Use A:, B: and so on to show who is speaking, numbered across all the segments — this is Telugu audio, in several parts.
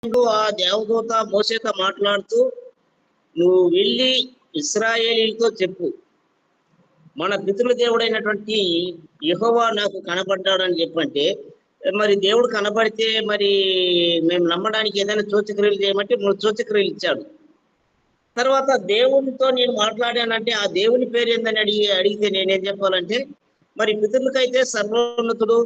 A: ఆ దేవదూత మోసేతో మాట్లాడుతూ, నువ్వు వెళ్ళి ఇశ్రాయేలీలతో చెప్పు, మన పితృ దేవుడైనటువంటి యెహోవా నాకు కనపడ్డాడని చెప్పంటే, మరి దేవుడు కనపడితే మరి మేము నమ్మడానికి ఏదైనా సూచక్రియలు చేయమంటే 3 సూచక్రియలు ఇచ్చాడు. తర్వాత దేవునితో నేను మాట్లాడానంటే ఆ దేవుని పేరు ఏందని అడిగితే నేనేం చెప్పాలంటే, మరి పితరులకైతే సర్వోన్నతుడు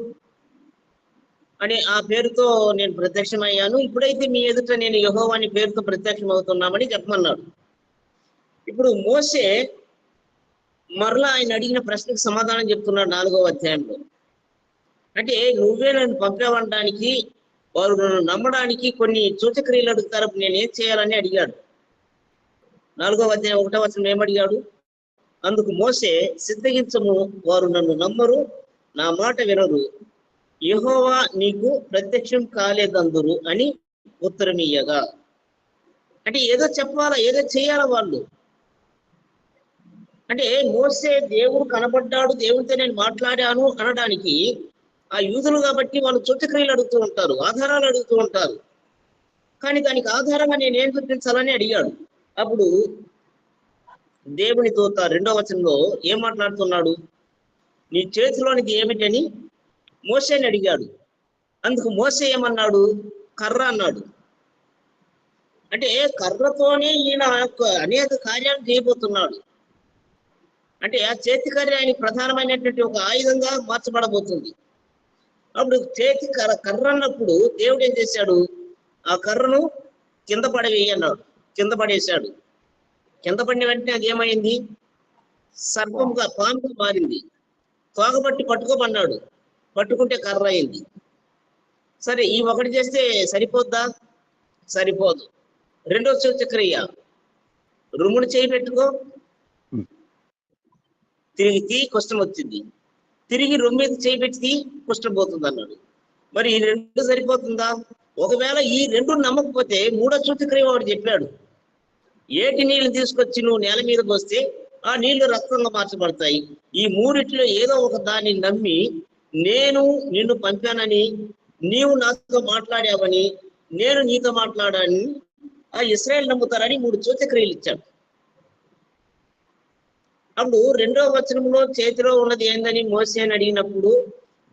A: అని ఆ పేరుతో నేను ప్రత్యక్షమయ్యాను. ఇప్పుడైతే మీ ఎదుట నేను యెహోవా అని పేరుతో ప్రత్యక్షమవుతున్నామని చెప్పమన్నాడు. ఇప్పుడు మోషే మరలా ఆయన అడిగిన ప్రశ్నకు సమాధానం చెప్తున్నాడు 4వ అధ్యాయంలో. అంటే నువ్వే నన్ను పంపావనడానికి, వారు నన్ను నమ్మడానికి కొన్ని సూచక్రియలు అడుగుతారు. నేనేం చేయాలని అడిగాడు. 4వ అధ్యాయం 1వ వచనం ఏమడిగాడు? అందుకు మోషే, సిద్ధగించము, వారు నన్ను నమ్మరు, నా మాట వినరు, యెహోవా నీకు ప్రత్యక్షం కాలేదందురు అని ఉత్తరం ఇయ్యగా. అంటే ఏదో చెప్పాలా, ఏదో చేయాలా వాళ్ళు. అంటే మోసే దేవుడు కనబడ్డాడు, దేవుడితో నేను మాట్లాడాను అనడానికి ఆ యూదులు కాబట్టి వాళ్ళు సూచక్రియలు అడుగుతూ ఉంటారు, ఆధారాలు అడుగుతూ ఉంటారు. కానీ దానికి ఆధారంగా నేనేం చూపించాలని అడిగాడు. అప్పుడు దేవుని దూత 2వ వచనంలో ఏం మాట్లాడుతున్నాడు? నీ చేతిలోనిది ఏమిటని మోసేని అడిగాడు. అందుకు మోసే ఏమన్నాడు? కర్ర అన్నాడు. అంటే కర్రతోనే ఈయన అనేక కార్యాలు చేయబోతున్నాడు. అంటే ఆ చేతి కర్ర ఆయనకి ప్రధానమైనటువంటి ఒక ఆయుధంగా మార్చబడబోతుంది. అప్పుడు చేతి కర్ర అన్నప్పుడు దేవుడు ఏం చేశాడు? ఆ కర్రను కింద పడవేయి అన్నాడు. కింద పడేశాడు. కింద పడిన వెంటనే అది ఏమైంది? సర్పంగా, పాముగా మారింది. తోగబట్టి పట్టుకోమన్నాడు. పట్టుకుంటే కర్ర అయింది. సరే, ఈ ఒకటి చేస్తే సరిపోద్దా? సరిపోదు. 2వ సూచక్రియ, రుమును చేయి పెట్టుకో, తిరిగి తీ, కుష్ఠం వచ్చింది. తిరిగి రొమ్ము మీద చేయి పెట్టి కుష్ఠం పోతుంది అన్నాడు. మరి ఈ 2 సరిపోతుందా? ఒకవేళ ఈ 2 నమ్మకపోతే 3వ సూచక్రియ వాడు చెప్పాడు. ఏటి నీళ్లు తీసుకొచ్చి నువ్వు నేల మీద పోస్తే ఆ నీళ్లు రక్తంగా మార్చబడతాయి. ఈ 3 ఏదో ఒక దాన్ని నమ్మి నేను నిన్ను పంపానని, నీవు నాతో మాట్లాడావని, నేను నీతో మాట్లాడాని ఆ ఇశ్రాయేలు నమ్ముతారని 3 సూచక్రియలు ఇచ్చాడు. అప్పుడు 2వ వచనంలో చేతిలో ఉన్నది ఏందని మోసే అని అడిగినప్పుడు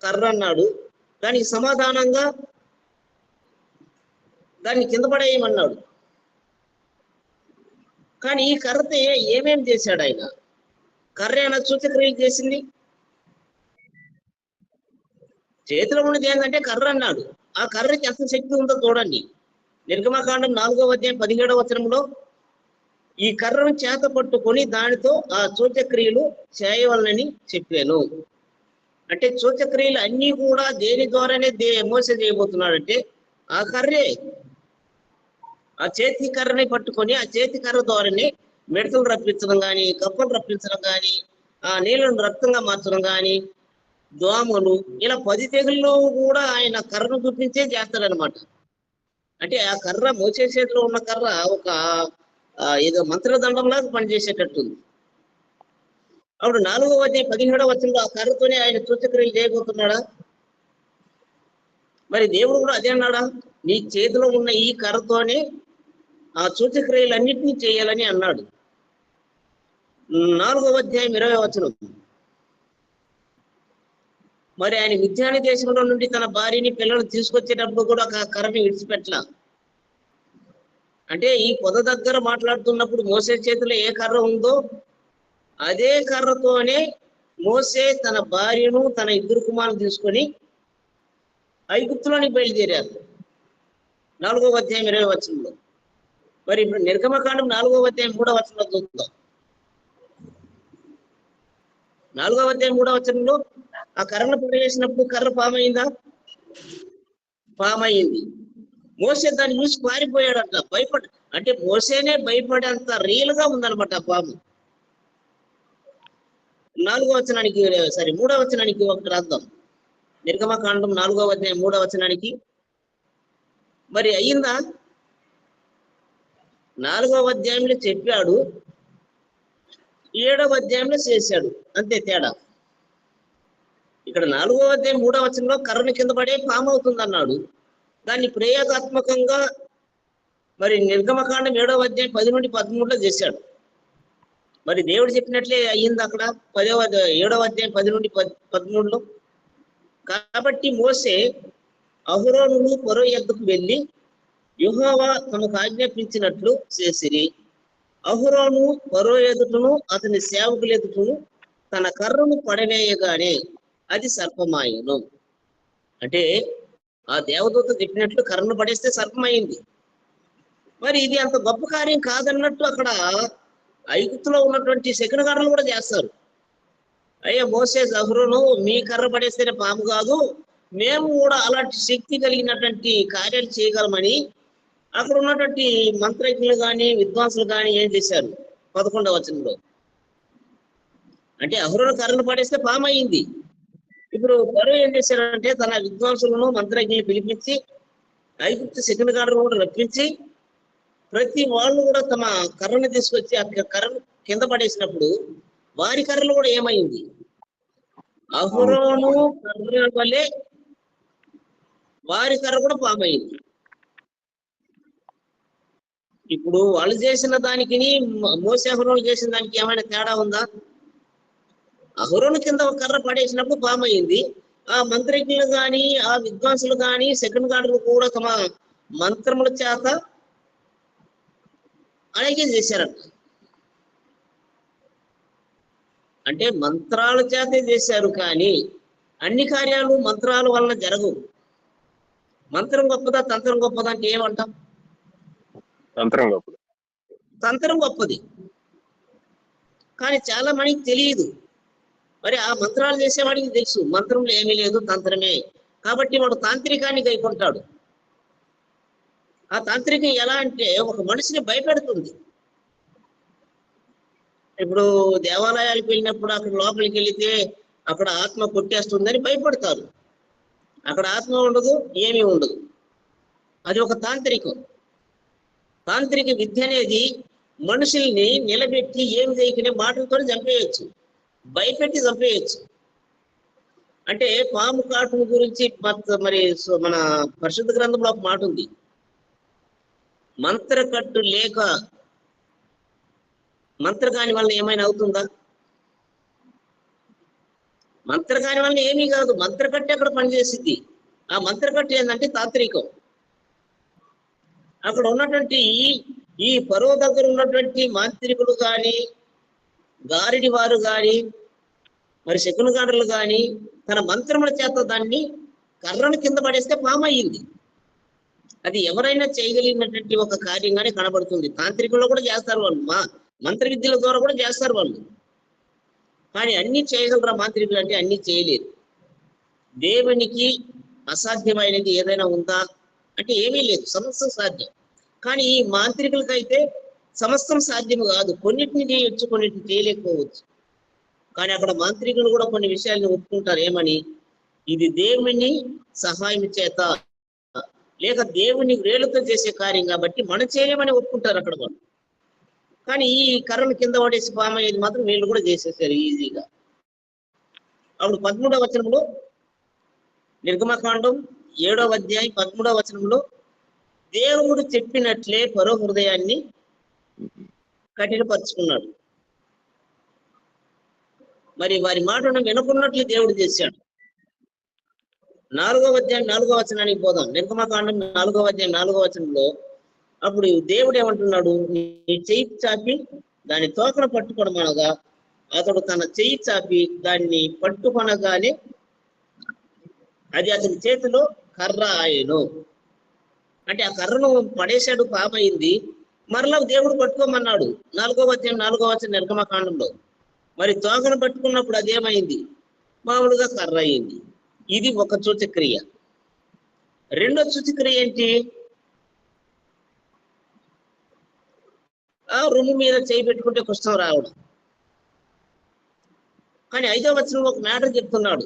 A: కర్ర అన్నాడు. దానికి సమాధానంగా దాన్ని కింద పడేయమన్నాడు. కానీ ఈ కర్రతో ఏమేం చేశాడు ఆయన? కర్ర అయినా సూచక్రియలు చేసింది. చేతిలో ఉన్నది ఏంటంటే కర్ర అన్నాడు. ఆ కర్రకి ఎంత శక్తి ఉందో చూడండి. నిర్గమకాండం 4వ అధ్యాయం 17వ వచనంలో ఈ కర్రను చేత పట్టుకొని దానితో ఆ సూచక్రియలు చేయవలనని చెప్పాను. అంటే సూచక్రియలు అన్నీ కూడా దేని ద్వారానే మోసే చేయబోతున్నాడంటే ఆ కర్రే. ఆ చేతి కర్రని పట్టుకొని ఆ చేతి కర్ర ద్వారానే మిడతలు రప్పించడం కానీ, కప్పలు రప్పించడం కానీ, ఆ నీళ్లను రక్తంగా మార్చడం కానీ, దోమలు, ఇలా 10 తెగుళ్ళు కూడా ఆయన కర్రను చూపించే చేస్తాడనమాట. అంటే ఆ కర్ర, మోసే చేతిలో ఉన్న కర్ర ఒక ఏదో మంత్రదండంలాగా పనిచేసేటట్టుంది. అప్పుడు 4వ అధ్యాయం 17వ వచనంలో ఆ కర్రతోనే ఆయన సూచక్రియలు చేయబోతున్నాడా? మరి దేవుడు కూడా అదే అన్నాడా? నీ చేతిలో ఉన్న ఈ కర్రతోనే ఆ సూచక్రియలన్నింటినీ చేయాలని అన్నాడు. 4వ అధ్యాయం 20వ వచనం. మరి ఆయన మిద్యాని దేశంలో నుండి తన భార్యని, పిల్లలు తీసుకొచ్చేటప్పుడు కూడా కర్రని విడిచిపెట్టలా. అంటే ఈ పొద దగ్గర మాట్లాడుతున్నప్పుడు మోసే చేతిలో ఏ కర్ర ఉందో అదే కర్రతోనే మోసే తన భార్యను, తన 2 కుమారులను తీసుకొని ఐగుప్తులోనికి బయలుదేరారు. 4వ అధ్యాయం 20వ వచనంలో. మరి ఇప్పుడు నిర్గమకాండం 4వ అధ్యాయం 3వ వచనంలో చూద్దాం. 4వ అధ్యాయం 3వ వచనంలో ఆ కర్రను పడవేసినప్పుడు కర్ర పామైందా? పామైంది. మోసే దాన్ని చూసి పారిపోయాడంట, అంటే మోసేనే భయపడేంత రియల్ గా ఉందన్నమాట ఆ పాము. 4వ వచనానికి, 3వ వచనానికి ఒకటి రాద్దాం. నిర్గమకాండం 4వ అధ్యాయం 3వ వచనానికి. మరి అయ్యిందా? 4వ అధ్యాయంలో చెప్పాడు, 7వ అధ్యాయంలో చేశాడు, అంతే తేడా. ఇక్కడ 4వ అధ్యాయం 3వ వచనంలో కర్రని కింద పడే పాము అవుతుంది అన్నాడు. దాన్ని ప్రయోగాత్మకంగా మరి నిర్గమకాండం 7వ అధ్యాయం 10 నుండి 13లో చేశాడు. మరి దేవుడు చెప్పినట్లే అయ్యింది అక్కడ 7వ అధ్యాయం 10 నుండి 13లో. కాబట్టి మోసే అహరోనును ఫరో యొద్దకు వెళ్ళి యెహోవా తమకు ఆజ్ఞాపించినట్లు చేసిరి. అహరోను ఫరో ఎదుటను అతని సేవకుల ఎదుటను తన కర్రను పడవేయగానే అది సర్పమాయను. అంటే ఆ దేవదూత చెప్పినట్లు కర్రను పడేస్తే సర్పమైంది. మరి ఇది అంత గొప్ప కార్యం కాదన్నట్టు అక్కడ ఐగుప్తులో ఉన్నటువంటి శకునగారులు కూడా చేస్తారు. అయ్యా మోసే అహరోను మీ కర్ర పడేస్తేనే పాము కాదు, మేము కూడా అలాంటి శక్తి కలిగినటువంటి కార్యాలు చేయగలమని అక్కడ ఉన్నటువంటి మంత్రజ్ఞులు కానీ విద్వాంసులు కానీ ఏం చేశారు 11వ వచనంలో. అంటే అహరోను కర్రను పడేస్తే పాము అయింది. ఇప్పుడు ఫరో ఏం చేశారంటే తన విద్వాంసులను మంత్రజ్ఞులు పిలిపించి ఐగుప్తు శకునగారులను కూడా రప్పించి ప్రతి వాళ్ళు కూడా తమ కర్రను తీసుకొచ్చి ఆ కర్రను కింద పడేసినప్పుడు వారి కర్రలు కూడా ఏమైంది? అహరోను కర్ర వలె వారి కర్ర కూడా పామైంది. ఇప్పుడు వాళ్ళు చేసిన దానికి మోసే అహరోను చేసిన దానికి ఏమైనా తేడా ఉందా? అహరోను కింద ఒక కర్ర పడేసినప్పుడు పామైంది. ఆ మంత్రజ్ఞులు కానీ ఆ విద్వాంసులు కానీ సెకండ్ గార్డులు కూడా తమ మంత్రముల చేత అలాగే చేశారంట. అంటే మంత్రాల చేతే చేశారు, కానీ అన్ని కార్యాలు మంత్రాల వలన జరగవు. మంత్రం గొప్పదా తంత్రం గొప్పదా అంటే ఏమంటాం?
B: తంత్రం గొప్పది.
A: తంత్రం గొప్పది, కానీ చాలా మందికి తెలియదు. మరి ఆ మంత్రాలు చేసేవాడికి తెలుసు మంత్రంలో ఏమీ లేదు, తంత్రమే. కాబట్టి వాడు తాంత్రికాన్ని కైకొంటాడు. ఆ తాంత్రికం ఎలా అంటే ఒక మనిషిని భయపెడుతుంది. ఇప్పుడు దేవాలయాలకు వెళ్ళినప్పుడు అక్కడ లోపలికి వెళితే అక్కడ ఆత్మ కొట్టేస్తుందని భయపడతారు. అక్కడ ఆత్మ ఉండదు, ఏమీ ఉండదు. అది ఒక తాంత్రికం. తాంత్రిక విద్య అనేది మనుషుల్ని నిలబెట్టి ఏం చేయకునే మాటలతో చంపేయచ్చు, భయపెట్టి చంపేయచ్చు. అంటే పాము కాటును గురించి మరి మన పరిశుద్ధ గ్రంథంలో ఒక మాట ఉంది, మంత్రకట్టు లేక మంత్రగాని వల్ల ఏమైనా అవుతుందా? మంత్రగాని వల్ల ఏమీ కాదు, మంత్రకట్టు అక్కడ పనిచేసింది. ఆ మంత్రకట్టు ఏంటంటే తాంత్రికం. అక్కడ ఉన్నటువంటి ఈ ఫరో దగ్గర ఉన్నటువంటి మాంత్రికులు కానీ గారిడి వారు కానీ మరి శకునగారులు కానీ తన మంత్రముల చేత దాన్ని కర్రను కింద పడేస్తే పాము అయ్యింది. అది ఎవరైనా చేయగలిగినటువంటి ఒక కార్యంగానే కనబడుతుంది. తాంత్రికులు కూడా చేస్తారు వాళ్ళు, మంత్ర విద్యల ద్వారా కూడా చేస్తారు వాళ్ళు. కానీ అన్ని చేయగలరా మాంత్రికులు అంటే? అన్ని చేయలేరు. దేవునికి అసాధ్యమైనది ఏదైనా ఉందా అంటే ఏమీ లేదు, సమస్తం సాధ్యం. కానీ ఈ మాంత్రికులకైతే సమస్తం సాధ్యం కాదు, కొన్నిటిని చేయొచ్చు, కొన్నిటిని చేయలేకపోవచ్చు. కానీ అక్కడ మాంత్రికులు కూడా కొన్ని విషయాలను ఒప్పుకుంటారు. ఏమని? ఇది దేవుని సహాయం చేత లేక దేవుని వేలుతో చేసే కార్యం కాబట్టి మనం చేయలేమని ఒప్పుకుంటారు అక్కడ వాళ్ళు. కానీ ఈ కర్రను కింద పడేసి పామయ్యేది మాత్రం వీళ్ళు కూడా చేసేసారు ఈజీగా. అప్పుడు 13వ వచనంలో, నిర్గమకాండం 7వ అధ్యాయం 13వ వచనంలో, దేవుడు చెప్పినట్లే ఫరో హృదయాన్ని కఠినపరుచుకున్నాడు. మరి వారి మాటను వినుకున్నట్లు దేవుడు చేశాడు. 4వ అధ్యాయం 4వ వచనానికి పోదాం. నిర్గమకాండం 4వ అధ్యాయం 4వ వచనంలో అప్పుడు దేవుడు ఏమంటున్నాడు? నీ చెయ్యి చాపి దాని తోకను పట్టుకొనమనగా అతడు తన చెయ్యి చాపి దాన్ని పట్టుకొనగానే అది అతని చేతిలో కర్ర ఆయను. అంటే ఆ కర్రను పడేశాడు, పామైంది. మరలా దేవుడు పట్టుకోమన్నాడు 4వ అధ్యాయం 4వ వచనం నిర్గమకాండంలో. మరి తోకను పట్టుకున్నప్పుడు అదేమైంది? మామూలుగా కర్ర అయింది. ఇది ఒక సూచక్రియ. రెండో సూచక్రియ ఏంటి? ఆ రొమ్ము మీద చేయి పెట్టుకుంటే కుష్ఠం రావడం. కానీ 5వ వచనంలో ఒక మ్యాటర్ చెప్తున్నాడు.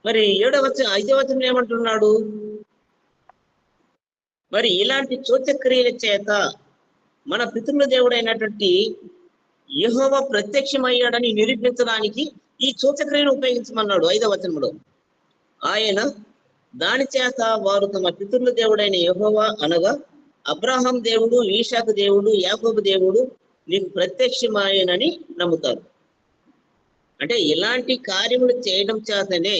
A: మరి 5వ వచనం ఏమంటున్నాడు? మరి ఇలాంటి సూచక్రియల చేత మన పితృల దేవుడైనటువంటి యెహోవా ప్రత్యక్షమయ్యాడని నిరూపించడానికి ఈ సూచక్రియను ఉపయోగించమన్నాడు 5వ వచనంలో. ఆయన దాని చేత వారు తమ పితరుల దేవుడైన యెహోవా అనగా అబ్రహాం దేవుడు, ఈశాకు దేవుడు, యాకోబు దేవుడు నీకు ప్రత్యక్షమాయనని నమ్ముతారు. అంటే ఇలాంటి కార్యములు చేయడం చేతనే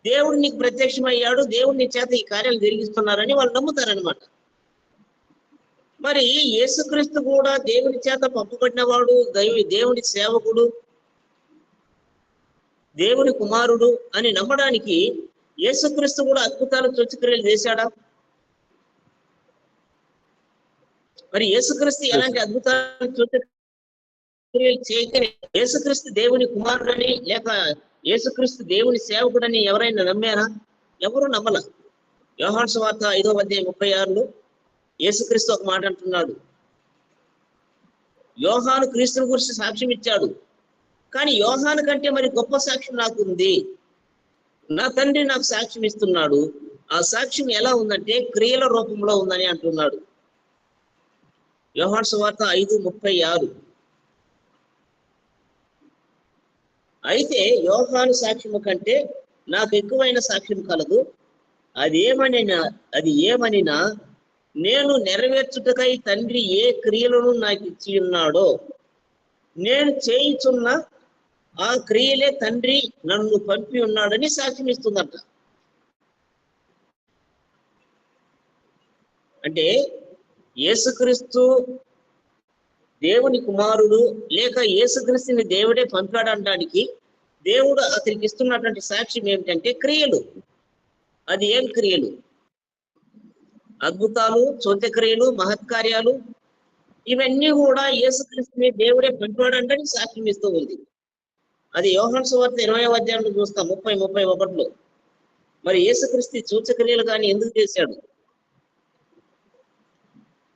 A: దేవుడు నీకు ప్రత్యక్షమయ్యాడు, దేవుడు నీ చేత ఈ కార్యాలు జరిగిస్తున్నారని వాళ్ళు నమ్ముతారనమాట. మరి యేసుక్రీస్తు కూడా దేవుని చేత పంపబడినవాడు, దేవుని సేవకుడు, దేవుని కుమారుడు అని నమ్మడానికి యేసుక్రీస్తు కూడా అద్భుతాలు సూచక్రియలు చేశాడా? మరి యేసుక్రీస్తు ఎలాంటి అద్భుతాలు సూచక్రియలు చేయకనే యేసుక్రీస్తు దేవుని కుమారుడని లేక యేసుక్రీస్తు దేవుని సేవకుడని ఎవరైనా నమ్మారా? ఎవరు నమ్మల. యోహాను సువార్త 5వ అధ్యాయం 36లో యేసుక్రీస్తు ఒక మాట అంటున్నాడు. యోహాను క్రీస్తుని గురించి సాక్ష్యం ఇచ్చాడు, కానీ యోహాను కంటే మరి గొప్ప సాక్ష్యం నాకు ఉంది. నా తండ్రి నాకు సాక్ష్యం ఇస్తున్నాడు. ఆ సాక్ష్యం ఎలా ఉందంటే క్రియల రూపంలో ఉందని అంటున్నాడు. యోహాను సువార్త 5:36. అయితే యోహాను సాక్ష్యము కంటే నాకు ఎక్కువైన సాక్ష్యం కలదు. అది ఏమనినా నేను నెరవేర్చుటకై తండ్రి ఏ క్రియలను నాకు ఇచ్చి ఉన్నాడో నేను చేయుచున్న ఆ క్రియలే తండ్రి నన్ను పంపి ఉన్నాడని సాక్ష్యం ఇస్తుందట. అంటే యేసుక్రీస్తు దేవుని కుమారుడు లేక యేసుక్రీస్తుని దేవుడే పంపాడనడానికి దేవుడు అతనికి ఇస్తున్నటువంటి సాక్ష్యం ఏమిటంటే క్రియలు. అది ఏం క్రియలు? అద్భుతాలు, సూచక్రియలు, మహత్కార్యాలు, ఇవన్నీ కూడా యేసుక్రీస్తుని దేవుడే పంపాడనడానికి సాక్ష్యం ఇస్తూ ఉంది. అది యోహాను సువార్త 20వ అధ్యాయంలో చూస్తాం 30-31లో. మరి యేసుక్రీస్తు సూచక్రియలు కానీ ఎందుకు చేశాడు?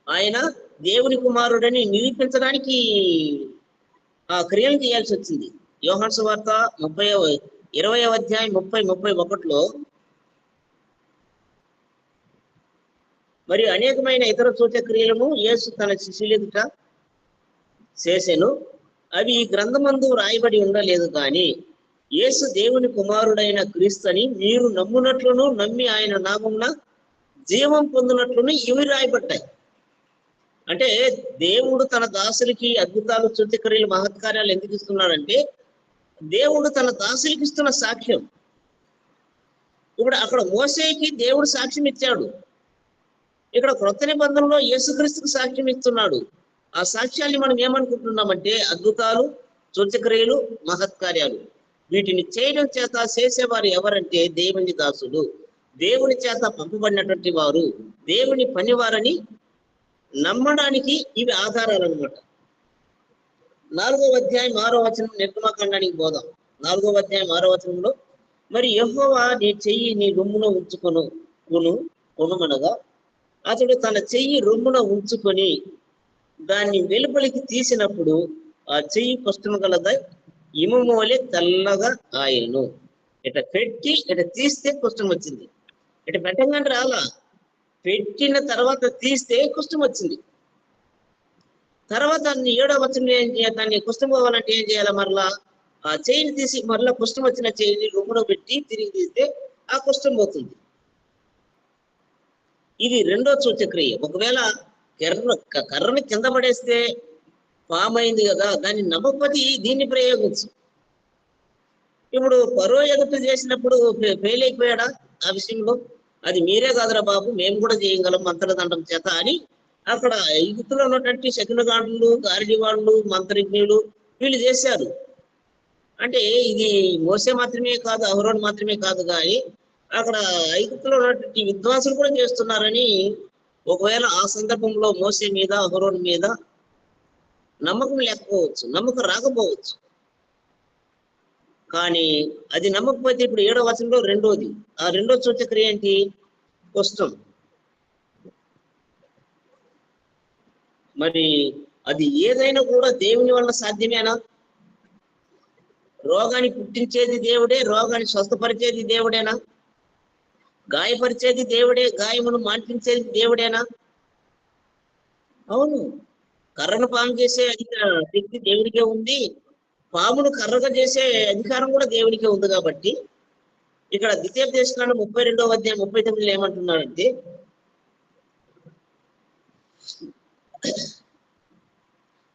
A: ఆయన దేవుని కుమారుడని నిరూపించడానికి ఆ క్రియలు చేయాల్సి వచ్చింది. యోహాను సువార్త 20వ అధ్యాయం 30-31లో మరి అనేకమైన ఇతర సూచక్రియలను యేసు తన శిష్యుల ఎదుట చేసెను. అవి ఈ గ్రంథమందు రాయబడి ఉండలేదు, కానీ యేసు దేవుని కుమారుడైన క్రీస్తు అని మీరు నమ్మునట్లును నమ్మి ఆయన నామమున జీవం పొందినట్లును ఇవి రాయబడ్డాయి. అంటే దేవుడు తన దాసులకి అద్భుతాలు, సూచక్రియలు, మహత్కార్యాలు ఎందుకు ఇస్తున్నాడంటే దేవుడు తన దాసులకి ఇస్తున్న సాక్ష్యం. ఇప్పుడు అక్కడ మోసేకి దేవుడు సాక్ష్యం ఇచ్చాడు, ఇక్కడ క్రొత్త నిబంధనలో యేసుక్రీస్తుకు సాక్ష్యం ఇస్తున్నాడు. ఆ సాక్ష్యాన్ని మనం ఏమనుకుంటున్నామంటే అద్భుతాలు, సూచక్రియలు, మహత్కార్యాలు. వీటిని చేయడం చేత చేసేవారు ఎవరంటే దేవుని దాసులు, దేవుని చేత పంపబడినటువంటి వారు, దేవుని పనివారని నమ్మడానికి ఇవి ఆధారాలు అనమాట. 4వ అధ్యాయం 6వ వచనం నిర్గమకాండానికి పోదాం. 4వ అధ్యాయం 6వ వచనంలో మరి యెహోవా నీ చెయ్యి నీ రొమ్మున కొనుమనగా అతడు తన చెయ్యి రొమ్మున ఉంచుకొని దాన్ని వెలుపలికి తీసినప్పుడు ఆ చెయ్యి కష్టము గలదై ఇనుము వలె తెల్లగా ఆయను. ఇట పెట్టి ఇట తీస్తే కుష్ఠం వచ్చింది. ఇట పెట్టగానే రాలా, పెట్టిన తర్వాత తీస్తే కుష్ఠం వచ్చింది. తర్వాత 7వ వచనం దాన్ని కుష్ఠం పోవాలంటే ఏం చేయాలి? మరలా ఆ చెయ్యిని తీసి మరలా కుష్ఠం వచ్చిన చెయ్యిని రొమ్ములో పెట్టి తిరిగి తీస్తే ఆ కుష్ఠం పోతుంది. ఇది రెండో సూచక్రియ. ఒకవేళ కర్రను కింద పడేస్తే పామైంది కదా, దాన్ని నమ్మకపోతే దీన్ని ప్రయోగించు. ఇప్పుడు పరో ఎదుట చేసినప్పుడు ఫెయిల్ అయిపోయాడా ఆ విషయంలో? అది మీరే కాదురా బాబు, మేము కూడా చేయగలం మంత్రదండం చేత అని అక్కడ ఈగుతులో ఉన్నటువంటి శకునగాండ్లు, గారిడివాళ్ళు, మంత్రజ్ఞులు వీళ్ళు చేశారు. అంటే ఇది మోసే మాత్రమే కాదు, అహరోను మాత్రమే కాదు, కానీ అక్కడ ఐగుప్తులో ఉన్నటువంటి విద్వాంసులు కూడా చేస్తున్నారని ఒకవేళ ఆ సందర్భంలో మోసే మీద, అహరోను మీద నమ్మకం లేకపోవచ్చు, నమ్మకం రాకపోవచ్చు. కానీ అది నమ్మకపోతే ఇప్పుడు 7వ వచనంలో రెండోది, ఆ రెండో సూచక్రియ ఏంటి? కుష్ఠం. మరి అది ఏదైనా కూడా దేవుని వల్ల సాధ్యమేనా? రోగాన్ని పుట్టించేది దేవుడే, రోగాన్ని స్వస్థపరిచేది దేవుడేనా? గాయపరిచేది దేవుడే, గాయమును మాన్పించేది దేవుడేనా? అవును. కర్రను పాము చేసే శక్తి దేవునికే ఉంది, పామును కర్రగా చేసే అధికారం కూడా దేవునికే ఉంది. కాబట్టి ఇక్కడ ద్వితీయోపదేశకాండం 32వ అధ్యాయం 39 ఏమంటున్నాడంటే,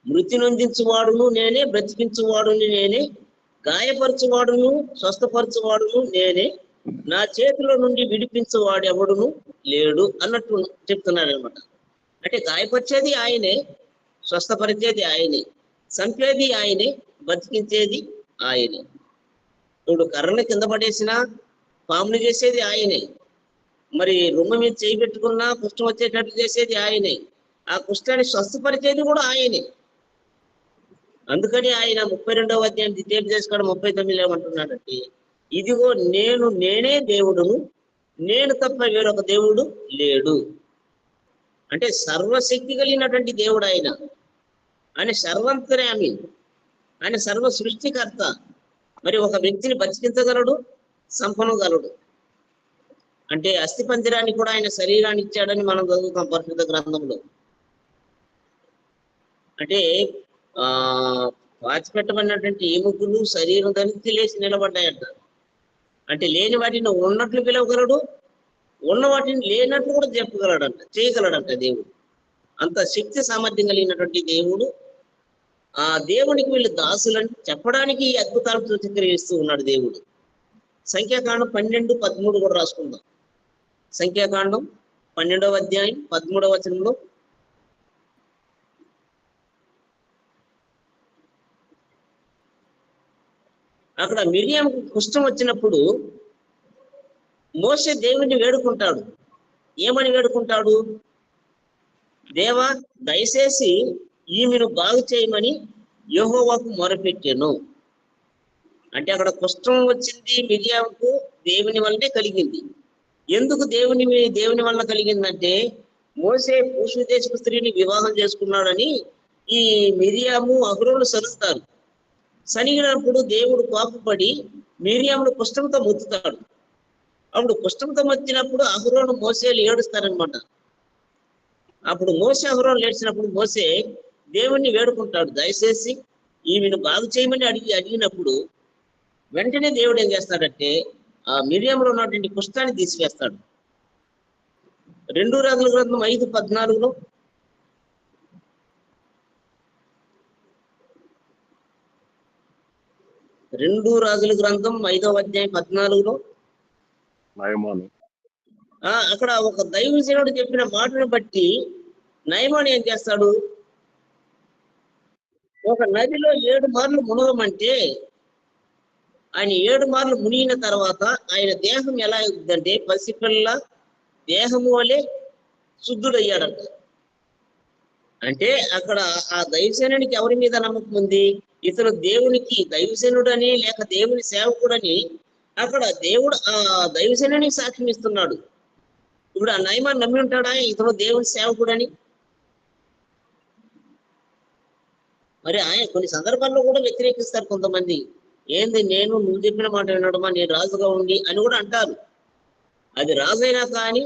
A: మృతి నొందించువాడును నేనే, బ్రతికించువాడును నేనే, గాయపరచువాడును స్వస్థపరచువాడును నేనే, నా చేతిలో నుండి విడిపించువాడు ఎవడును లేడు అన్నట్టు చెప్తున్నాడు అనమాట. అంటే గాయపరిచేది ఆయనే, స్వస్థపరిచేది ఆయనే, చంపేది ఆయనే, బతికించేది ఆయనే. ఇప్పుడు కర్రను కింద పడేసినా పాములు చేసేది ఆయనే, మరి రొమ్మ మీద చేయి పెట్టుకున్నా కుష్ఠం వచ్చేటట్టు చేసేది ఆయనే, ఆ కుష్ఠాన్ని స్వస్థపరిచేది కూడా ఆయనే. అందుకని ఆయన 32వ అధ్యాయం ద్వితీయోపదేశకాండం 39 ఏమంటున్నాడంటే, ఇదిగో నేనే దేవుడును, నేను తప్ప వేరొక దేవుడు లేడు. అంటే సర్వశక్తి కలిగినటువంటి దేవుడు ఆయన. ఆయన సర్వంతర్యామి, ఆయన సర్వ సృష్టికర్త. మరి ఒక వ్యక్తిని బతికించగలడు, చంపనగలడు. అంటే అస్థిపంజరాన్ని కూడా ఆయన శరీరాన్ని ఇచ్చాడని మనం చదువుతాం పరిశుద్ధ గ్రంథంలో. అంటే పాతిపెట్టబడినటువంటి ఎముకలు శరీరం ధరించి లేచి నిలబడ్డాయంట. అంటే లేని వాటిని ఉన్నట్లు పిలవగలడు, ఉన్న వాటిని లేనట్లు కూడా చెప్పగలడంట, చేయగలడంట దేవుడు. అంత శక్తి సామర్థ్యం కలిగినటువంటి దేవుడు. ఆ దేవునికి వీళ్ళు దాసులని చెప్పడానికి ఈ అద్భుతాలు సూచక్రియిస్తూ ఉన్నాడు దేవుడు. సంఖ్యాకాండం 12:13 కూడా రాసుకుందాం. సంఖ్యాకాండం 12వ అధ్యాయం 13వ వచనంలో, అక్కడ మిరియాముకు కుష్ఠం వచ్చినప్పుడు మోషే దేవుణ్ణి వేడుకుంటాడు. ఏమని వేడుకుంటాడు? దేవా, దయచేసి ఈమెను బాగు చేయమని యెహోవాకు మొరపెట్టాను. అంటే అక్కడ కుష్ఠం వచ్చింది మిరియాముకు దేవుని వల్లనే కలిగింది. ఎందుకు దేవుని వల్ల కలిగిందంటే, మోసే కూషు దేశపు స్త్రీని వివాహం చేసుకున్నాడని ఈ మిరియాము అహరోను సరుస్తారు. సనిగినప్పుడు దేవుడు కోపపడి మిరియామును కుష్ఠంతో మొత్తుతాడు. అప్పుడు కుష్ఠంతో మొత్తినప్పుడు అహరోను మోసేలు ఏడుస్తారనమాట. అప్పుడు మోసే అహరోను ఏడ్చినప్పుడు మోసే దేవుణ్ణి వేడుకుంటాడు, దయచేసి ఈమెను బాగు చేయమని అడిగినప్పుడు వెంటనే దేవుడు ఏం చేస్తాడంటే ఆ మిరియంలో ఉన్నటువంటి కుష్ఠాన్ని తీసివేస్తాడు. 2 రాజుల గ్రంథం 5:14లో, రాజుల గ్రంథం 5వ అధ్యాయం 14లో అక్కడ ఒక దైవజనుడు చెప్పిన మాటను బట్టి నయమాను ఏం చేస్తాడు? ఒక నదిలో 7 మార్లు మునగమంటే ఆయన 7 మార్లు మునిగిన తర్వాత ఆయన దేహం ఎలా అవుతుందంటే పసిపిల్ల దేహము వలె శుద్ధుడయ్యాడంట. అంటే అక్కడ ఆ దైవసేనునికి ఎవరి మీద నమ్మకం ఉంది? ఇతను దేవునికి దైవసేనుడని లేక దేవుని సేవకుడని అక్కడ దేవుడు ఆ దైవసేనునికి సాక్ష్యం ఇస్తున్నాడు. ఇప్పుడు ఆ నయమాన్ని నమ్మి ఉంటాడా ఇతను దేవుని సేవకుడని? మరి ఆయన కొన్ని సందర్భాల్లో కూడా వ్యతిరేకిస్తారు కొంతమంది. ఏంది నువ్వు చెప్పిన మాట వినడమా, నేను రాజుగా ఉండి అని కూడా అంటారు. అది రాజైనా కానీ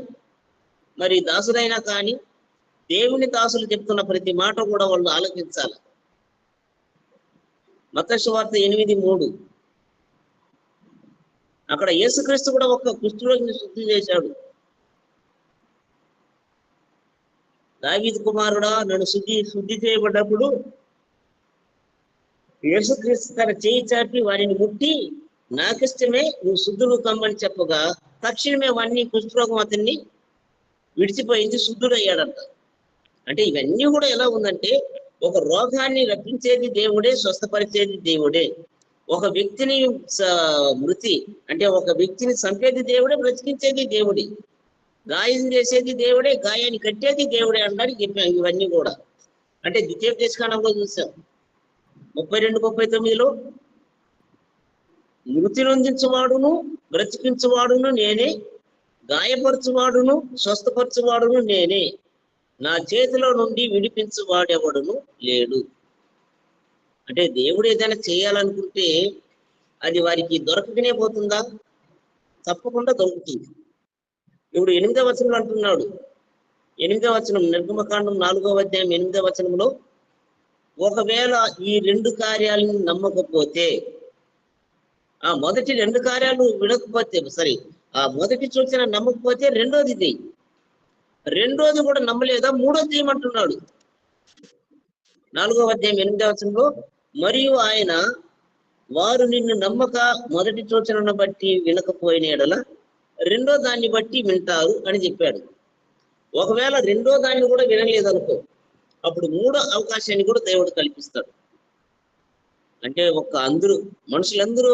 A: మరి దాసుడైనా కానీ దేవుని దాసులు చెప్తున్న ప్రతి మాట కూడా వాళ్ళు ఆలోచించాలి. మత్తయి సువార్త 8:3 అక్కడ యేసుక్రీస్తు కూడా ఒక కుష్ఠరోగిని శుద్ధి చేశాడు. దావీదు కుమారుడా, నన్ను శుద్ధి చేయబడ్డప్పుడు యేసుక్రీస్తు తన చేయి చాపి వారిని ముట్టి నాకిష్టమే నువ్వు శుద్ధుడు కమ్మని చెప్పగా తక్షణమే వాడిని కుష్ఠరోగం అతన్ని విడిచిపోయింది, శుద్ధుడయ్యాడంట. అంటే ఇవన్నీ కూడా ఎలా ఉందంటే ఒక రోగాన్ని రప్పించేది దేవుడే, స్వస్థపరిచేది దేవుడే. ఒక వ్యక్తిని మృతి అంటే ఒక వ్యక్తిని చంపేది దేవుడే, బ్రతికించేది దేవుడే. గాయం చేసేది దేవుడే, గాయాన్ని కట్టేది దేవుడే అనడానికి చెప్పాం. ఇవన్నీ కూడా అంటే ద్వితీయోపదేశకాండంలో చూసాం 32:39లో, మృతి నొందించువాడును బ్రతికించువాడును నేనే, గాయపరచువాడును స్వస్థపరచువాడును నేనే, నా చేతిలో నుండి విడిపించువాడెవడును లేడు. అంటే దేవుడు ఏదైనా చేయాలనుకుంటే అది వారికి దొరకకనే పోతుందా? తప్పకుండా దొరుకుతుంది. ఇప్పుడు 8వ వచనంలో అంటున్నాడు, 8వ వచనం నిర్గమకాండం 4వ అధ్యాయం 8వ వచనంలో, ఒకవేళ ఈ 2 కార్యాలను నమ్మకపోతే ఆ మొదటి 2 కార్యాలు వినకపోతే ఆ మొదటి సూచన నమ్మకపోతే రెండోది ఇది. రెండోది కూడా నమ్మలేదా, మూడోది చేయమంటున్నాడు. 4వ అధ్యాయం 8వ వచనంలో, మరియు ఆయన వారు నిన్ను నమ్మక మొదటి సూచనను బట్టి వినకపోయిన ఎడల రెండో దాన్ని బట్టి వింటారు అని చెప్పాడు. ఒకవేళ రెండో దాన్ని కూడా వినలేదనుకో, అప్పుడు మూడో అవకాశాన్ని కూడా దేవుడు కల్పిస్తాడు. అంటే మనుషులందరూ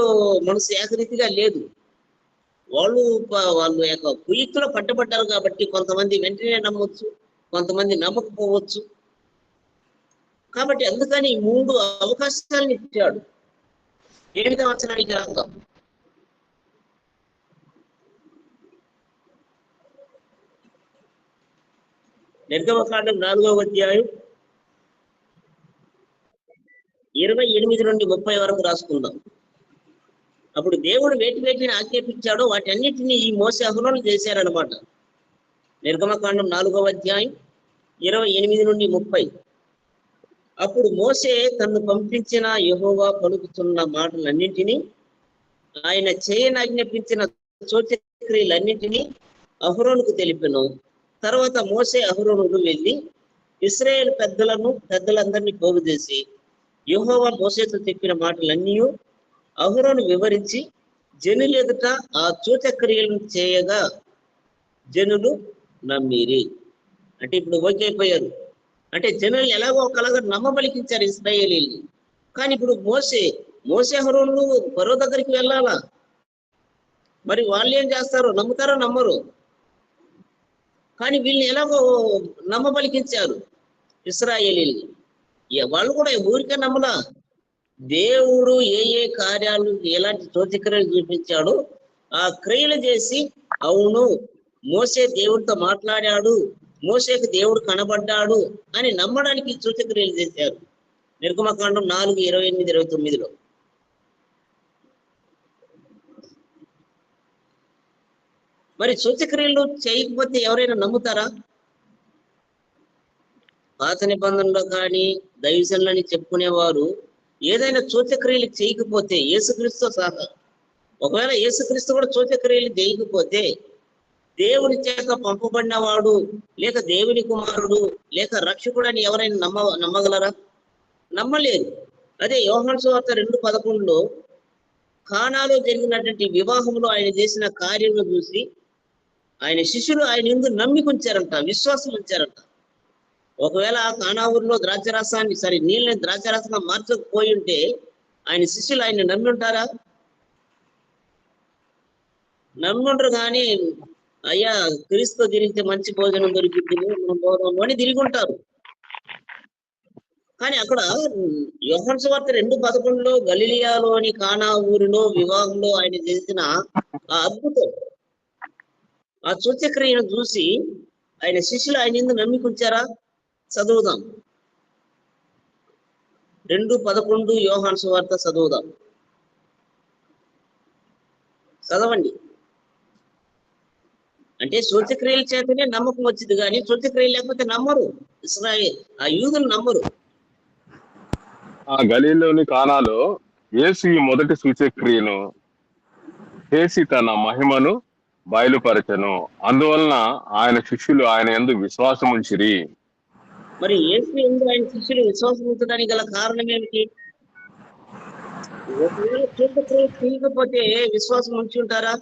A: మనసు ఏకరీతిగా లేదు. వాళ్ళు యొక్క కుయుక్తిలో పట్టబడ్డారు కాబట్టి కొంతమంది వెంటనే నమ్మొచ్చు, కొంతమంది నమ్మకపోవచ్చు. కాబట్టి అందుకని 3 అవకాశాలను ఇచ్చాడు. 8వ వచనానికి రాద్దాం. నిర్గమకాండం 4వ అధ్యాయం 28 నుండి 30 వరకు రాసుకుందాం. అప్పుడు దేవుడు వేటిని ఆజ్ఞాపించాడో వాటి అన్నిటినీ ఈ మోసే అహరోను చేశారనమాట. నిర్గమకాండం 4వ అధ్యాయం 28 నుండి 30. అప్పుడు మోసే తన్ను పంపించిన యెహోవా పలుకుతున్న మాటలన్నింటినీ, ఆయన చేయనాజ్ఞాపించిన సూచక్రియలన్నింటినీ అహరోనుకు తెలిపెను. తర్వాత మోసే అహరోనులు వెళ్ళి ఇశ్రాయేలు పెద్దలందరినీ పోగు చేసి యెహోవా మోసేతో చెప్పిన మాటలన్నీ అహరోను వివరించి జనుల ఎదుట ఆ సూచక్రియలను చేయగా జనులు నమ్మిరి. అంటే ఇప్పుడు ఓకే అయిపోయారు. అంటే జనులు ఎలాగో ఒకలాగా నమ్మబలికించారు ఇశ్రాయేలీల్ని. కానీ ఇప్పుడు మోసే అహరోనులు ఫరో దగ్గరికి వెళ్ళాలా, మరి వాళ్ళు ఏం చేస్తారు, నమ్ముతారో నమ్మరు. కానీ వీళ్ళని ఎలాగో నమ్మబలికించారు ఇశ్రాయేలీల్ని. వాళ్ళు కూడా ఊరికే నమ్మలా. దేవుడు ఏ కార్యాలు ఎలాంటి సూచక్రియలు చూపించాడో ఆ క్రియలు చేసి, అవును మోసే దేవుడితో మాట్లాడాడు, మోసేకు దేవుడు కనబడ్డాడు అని నమ్మడానికి సూచక్రియలు చేశారు. నిర్గమకాండం 4:28-29లో. మరి సూచక్రియలు చేయకపోతే ఎవరైనా నమ్ముతారా? పాత నిబంధనలో కానీ దైవజనులని చెప్పుకునేవారు ఏదైనా సూచక్రియలు చేయకపోతే, యేసుక్రీస్తు సహా, ఒకవేళ యేసుక్రీస్తు కూడా సూచక్రియలు చేయకపోతే దేవుని చేత పంపబడిన వాడు, లేక దేవుని కుమారుడు, లేక రక్షకుడు అని ఎవరైనా నమ్మగలరా? నమ్మలేరు. అదే యోహాను సువార్త 2:11లో కానాలో జరిగినటువంటి వివాహంలో ఆయన చేసిన కార్యములు చూసి ఆయన శిష్యులు ఆయన యందు నమ్మిక ఉంచారంట, విశ్వాసం ఉంచారంట. ఒకవేళ కానా ఊరిలో నీళ్ళని ద్రాక్షరసంగా మార్చకపోయి ఉంటే ఆయన శిష్యులు ఆయన నమ్మి ఉంటారా? నమ్ముండ్రు. కానీ అయ్యా క్రీస్తు తిరిగితే మంచి భోజనం దొరికింది, మనం పోదాము అని తిరిగి ఉంటారు. కానీ అక్కడ యోహాను సువార్త 2:11లో గలిలియాలోని కానా ఊరిలో వివాహంలో ఆయన చేసిన ఆ అద్భుతం, ఆ సూచక్రియను చూసి ఆయన శిష్యులు ఆయన యందు నమ్మిక ఉంచారా? చదువుదాం. 2:11 యోహాను సువార్త చదువుదాం. చదవండి. అంటే సూచక్రియల చేతనే నమ్మకం వచ్చింది, కానీ సూచక్రియలు లేకపోతే నమ్మరు. ఆ యూదులు నమ్మరు.
B: ఆ గలీలోని కానాలో యేసు ఈ మొదటి సూచక్రియను చేసి తన మహిమను బయలుపరచెను. అందువలన ఆయన శిష్యులు ఆయన యందు విశ్వాసం ఉంచిరి.
A: మరి యేసు యందు ఆయన శిష్యులు విశ్వాసం ఉంచడానికి గల కారణం ఏమిటి? ఒకవేళ సూచక్రియ చేయకపోతే విశ్వాసం ఉంచి ఉంటారా?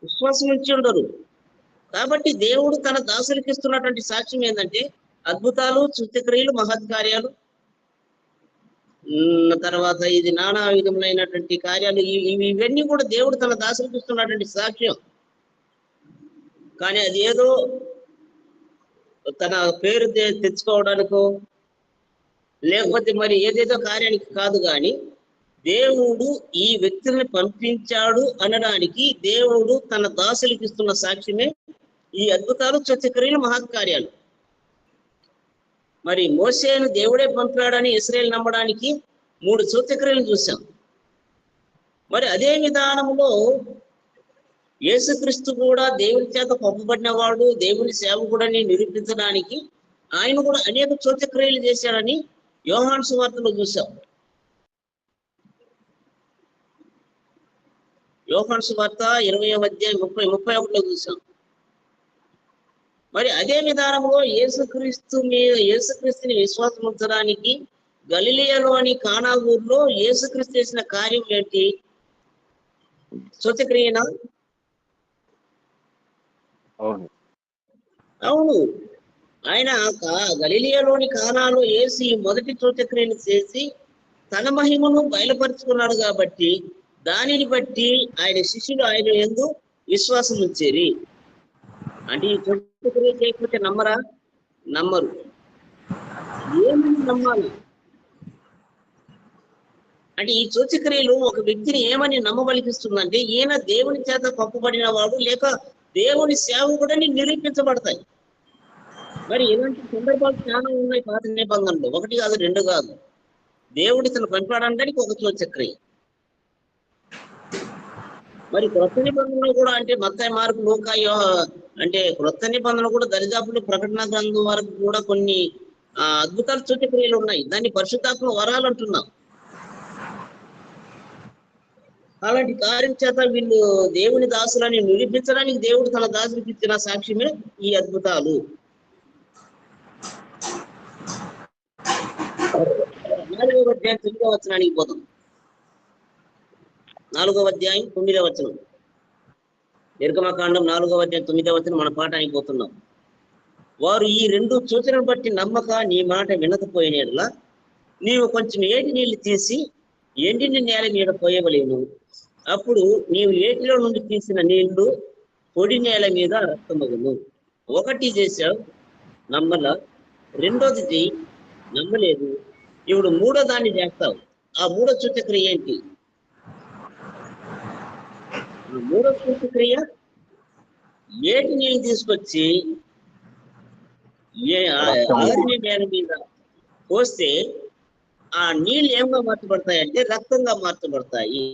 A: విశ్వాసం ఉంచి ఉండరు. కాబట్టి దేవుడు తన దాసులకు ఇస్తున్నటువంటి సాక్ష్యం ఏంటంటే అద్భుతాలు, సూచక్రియలు, మహత్కార్యాలు, తర్వాత ఇది నానా విధములైనటువంటి కార్యాలు, ఇవన్నీ కూడా దేవుడు తన దాసులకు ఇస్తున్నటువంటి సాక్ష్యం. కానీ అది ఏదో తన పేరు తెచ్చుకోవడానికో లేకపోతే మరి ఏదేదో కార్యానికి కాదు. కానీ దేవుడు ఈ వ్యక్తుల్ని పంపించాడు అనడానికి దేవుడు తన దాసులకు ఇస్తున్న సాక్ష్యమే ఈ అద్భుతాలు, సూచక్రియలు, మహత్కార్యాలు. మరి మోసేను దేవుడే పంపాడని ఇశ్రాయేలు నమ్మడానికి 3 సూచక్రియలు చూసాం. మరి అదే విధానంలో యేసుక్రీస్తు కూడా దేవుని చేత పంపబడిన వాడు, దేవుని సేవకుడని నిరూపించడానికి ఆయన కూడా అనేక సూచక్రియలు చేశాడని యోహాను సువార్తలో చూసాం. యోహాను సువార్త 20వ అధ్యాయం 31లో చూసాం. మరి అదే విధానంలో యేసుక్రీస్తుని విశ్వాసం ఉంచడానికి గలిలయలోని కానా ఊర్లో యేసుక్రీస్తు చేసిన కార్యం ఏంటి? సూచక్రియనా? అవును. ఆయన గలిలయలోని కానాలో యేసు ఈ మొదటి సూచక్రియను చేసి తన మహిమను బయలుపరుచుకున్నాడు కాబట్టి దానిని బట్టి ఆయన శిష్యులు ఆయన యందు విశ్వాసం ఉంచేరి. అంటే ఈ సూచక్రియ చేయకపోతే నమ్మరా? నమ్మరు. ఏమని నమ్మాలి అంటే ఈ సూచక్రియలు ఒక వ్యక్తిని ఏమని నమ్మబలికిస్తుందంటే ఈయన దేవుని చేత పంపబడిన వాడు లేక దేవుని సేవకుడని నిరూపించబడతాయి. మరి ఇలాంటి సందర్భాలు చాలా ఉన్నాయి పాత నిబంధనలో. 1 కాదు 2 కాదు. దేవుడి తను పంపాడడానికి ఒక సూచక్రియ. మరి క్రొత్త నిబంధనలు కూడా అంటే మత్తయి మార్కు లూకా అంటే క్రొత్త నిబంధనలు కూడా దరిదాపులు ప్రకటన గ్రంథం వరకు కూడా కొన్ని అద్భుతాలు సూచక్రియలు ఉన్నాయి. దాన్ని పరిశుద్ధాత్మ వరాలు అంటున్నాం. అలాంటి కార్యం చేత వీళ్ళు దేవుని దాసులని నిరూపించడానికి దేవుడు తన దాసులకు ఇచ్చిన సాక్ష్యమే ఈ అద్భుతాలు. 4వ అధ్యాయం 9వ వచనానికి పోతాం. 4వ అధ్యాయం 9వ వచనం. నిర్గమకాండం 4వ అధ్యాయం 9వ వచనం మన పాఠానికి పోతున్నాం. వారు ఈ 2 సూచనలు బట్టి నమ్మక నీ మాట వినకపోయినట్లా నీవు కొంచెం ఏటి నీళ్లు తీసి ఎండిన నేల మీద పోయవలేను. అప్పుడు నీవు ఏటిలో నుండి తీసిన నీళ్లు పొడి నేల మీద రక్తమగును. 1 చేశావు, నమ్మల. 2వది చెయ్యి, నమ్మలేదు. ఇప్పుడు 3వ దాన్ని చేస్తావు. ఆ 3వ సూచక్రియ ఏంటి? 3వ సూచక్రియ ఏటి నీళ్ళు తీసుకొచ్చి ఆరిన నేల మీద పోస్తే ఆ నీళ్ళు ఏమగా మార్చబడతాయి అంటే రక్తంగా మార్చబడతాయి.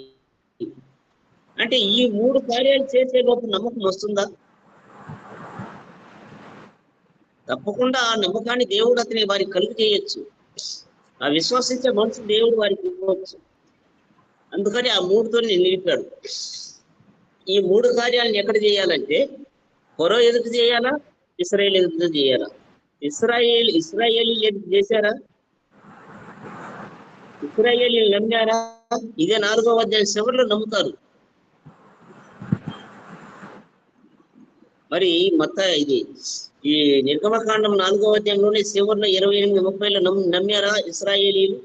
A: అంటే ఈ 3 కార్యాలు చేసే లోపు నమ్మకం వస్తుందా? తప్పకుండా ఆ నమ్మకాన్ని దేవుడు అతని వారికి కలుగు చేయొచ్చు. ఆ విశ్వసించే మనసు దేవుడు వారికి ఇవ్వచ్చు. అందుకని ఆ 3తో నిలిపాడు. ఈ 3 కార్యాలను ఎక్కడ చేయాలంటే ఫరో ఎదుట చేయాలా, ఇశ్రాయేలు ఎదుట చేయాలా? ఇశ్రాయేలు ఎదుట చేశారా? ఇశ్రాయేలు నమ్మారా? ఇదే 4వ అధ్యాయం చివరిలో నమ్ముతారు. మరి ఇది ఈ నిర్గమకాండం 4వ అధ్యాయంలోనే చివరిలో 28-30లో నమ్మారా ఇశ్రాయేలీలు?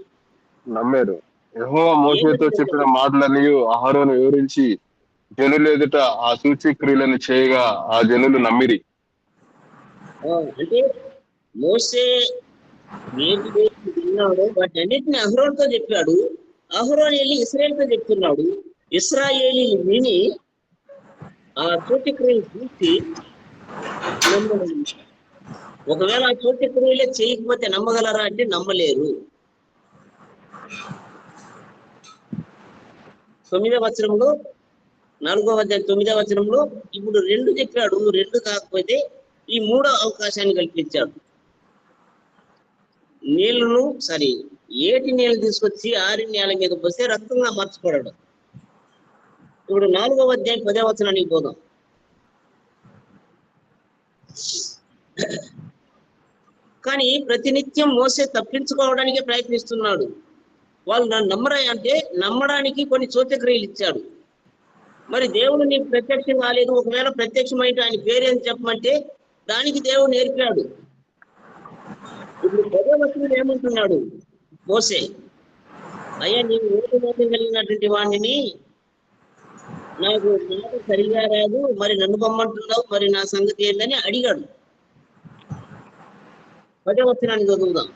B: నమ్మారు. యెహోవా మోషేతో చెప్పిన మాటలని అహరోను వివరించి జనులు ఎదుట ఆ సూచక్రియలను చేయగా ఆ జనులు నమ్మిరి.
A: అంటే మోషే విన్నాడు, వాటి అన్నిటిని అహరోనుతో చెప్పాడు. అహరోను వెళ్ళి ఇశ్రాయేలుతో చెప్తున్నాడు. ఇశ్రాయేలీలు విని ఆ సూచక్రియలు చూసి నమ్మలేదు. ఒకవేళ ఆ సూచక్రియలే చేయకపోతే నమ్మగలరా అంటే నమ్మలేరు. 9వ వచనంలో 4వ అధ్యాయం 9వ వచనంలో ఇప్పుడు 2 చెప్పాడు. 2 కాకపోతే ఈ 3వ అవకాశాన్ని కల్పించాడు. ఏటి నీళ్ళు తీసుకొచ్చి ఆరిన నేల మీద పోస్తే రక్తంగా మార్చబడడం. ఇప్పుడు 4వ అధ్యాయం 10వ వచనానికి పోదాం. కానీ ప్రతినిత్యం మోసే తప్పించుకోవడానికే ప్రయత్నిస్తున్నాడు. వాళ్ళు నన్ను నమ్మరా అంటే నమ్మడానికి కొన్ని సూచక్రియలు ఇచ్చాడు. మరి దేవుడు నీకు ప్రత్యక్షం కాలేదు, ఒకవేళ ప్రత్యక్షమైతే ఆయన పేరేం చెప్పమంటే దానికి దేవుడు నేర్పాడు. ఇప్పుడు 10వ వచనం ఏమంటున్నాడు మోసే? అయ్యా నీవు ఓటు కలిగినటువంటి వాడిని, నాకు మాట సరిగా రాదు, మరి నన్ను పొమ్మంటున్నావు, మరి నా సంగతి ఏందని అడిగాడు. 10వ వచనాన్ని చదువుదాం.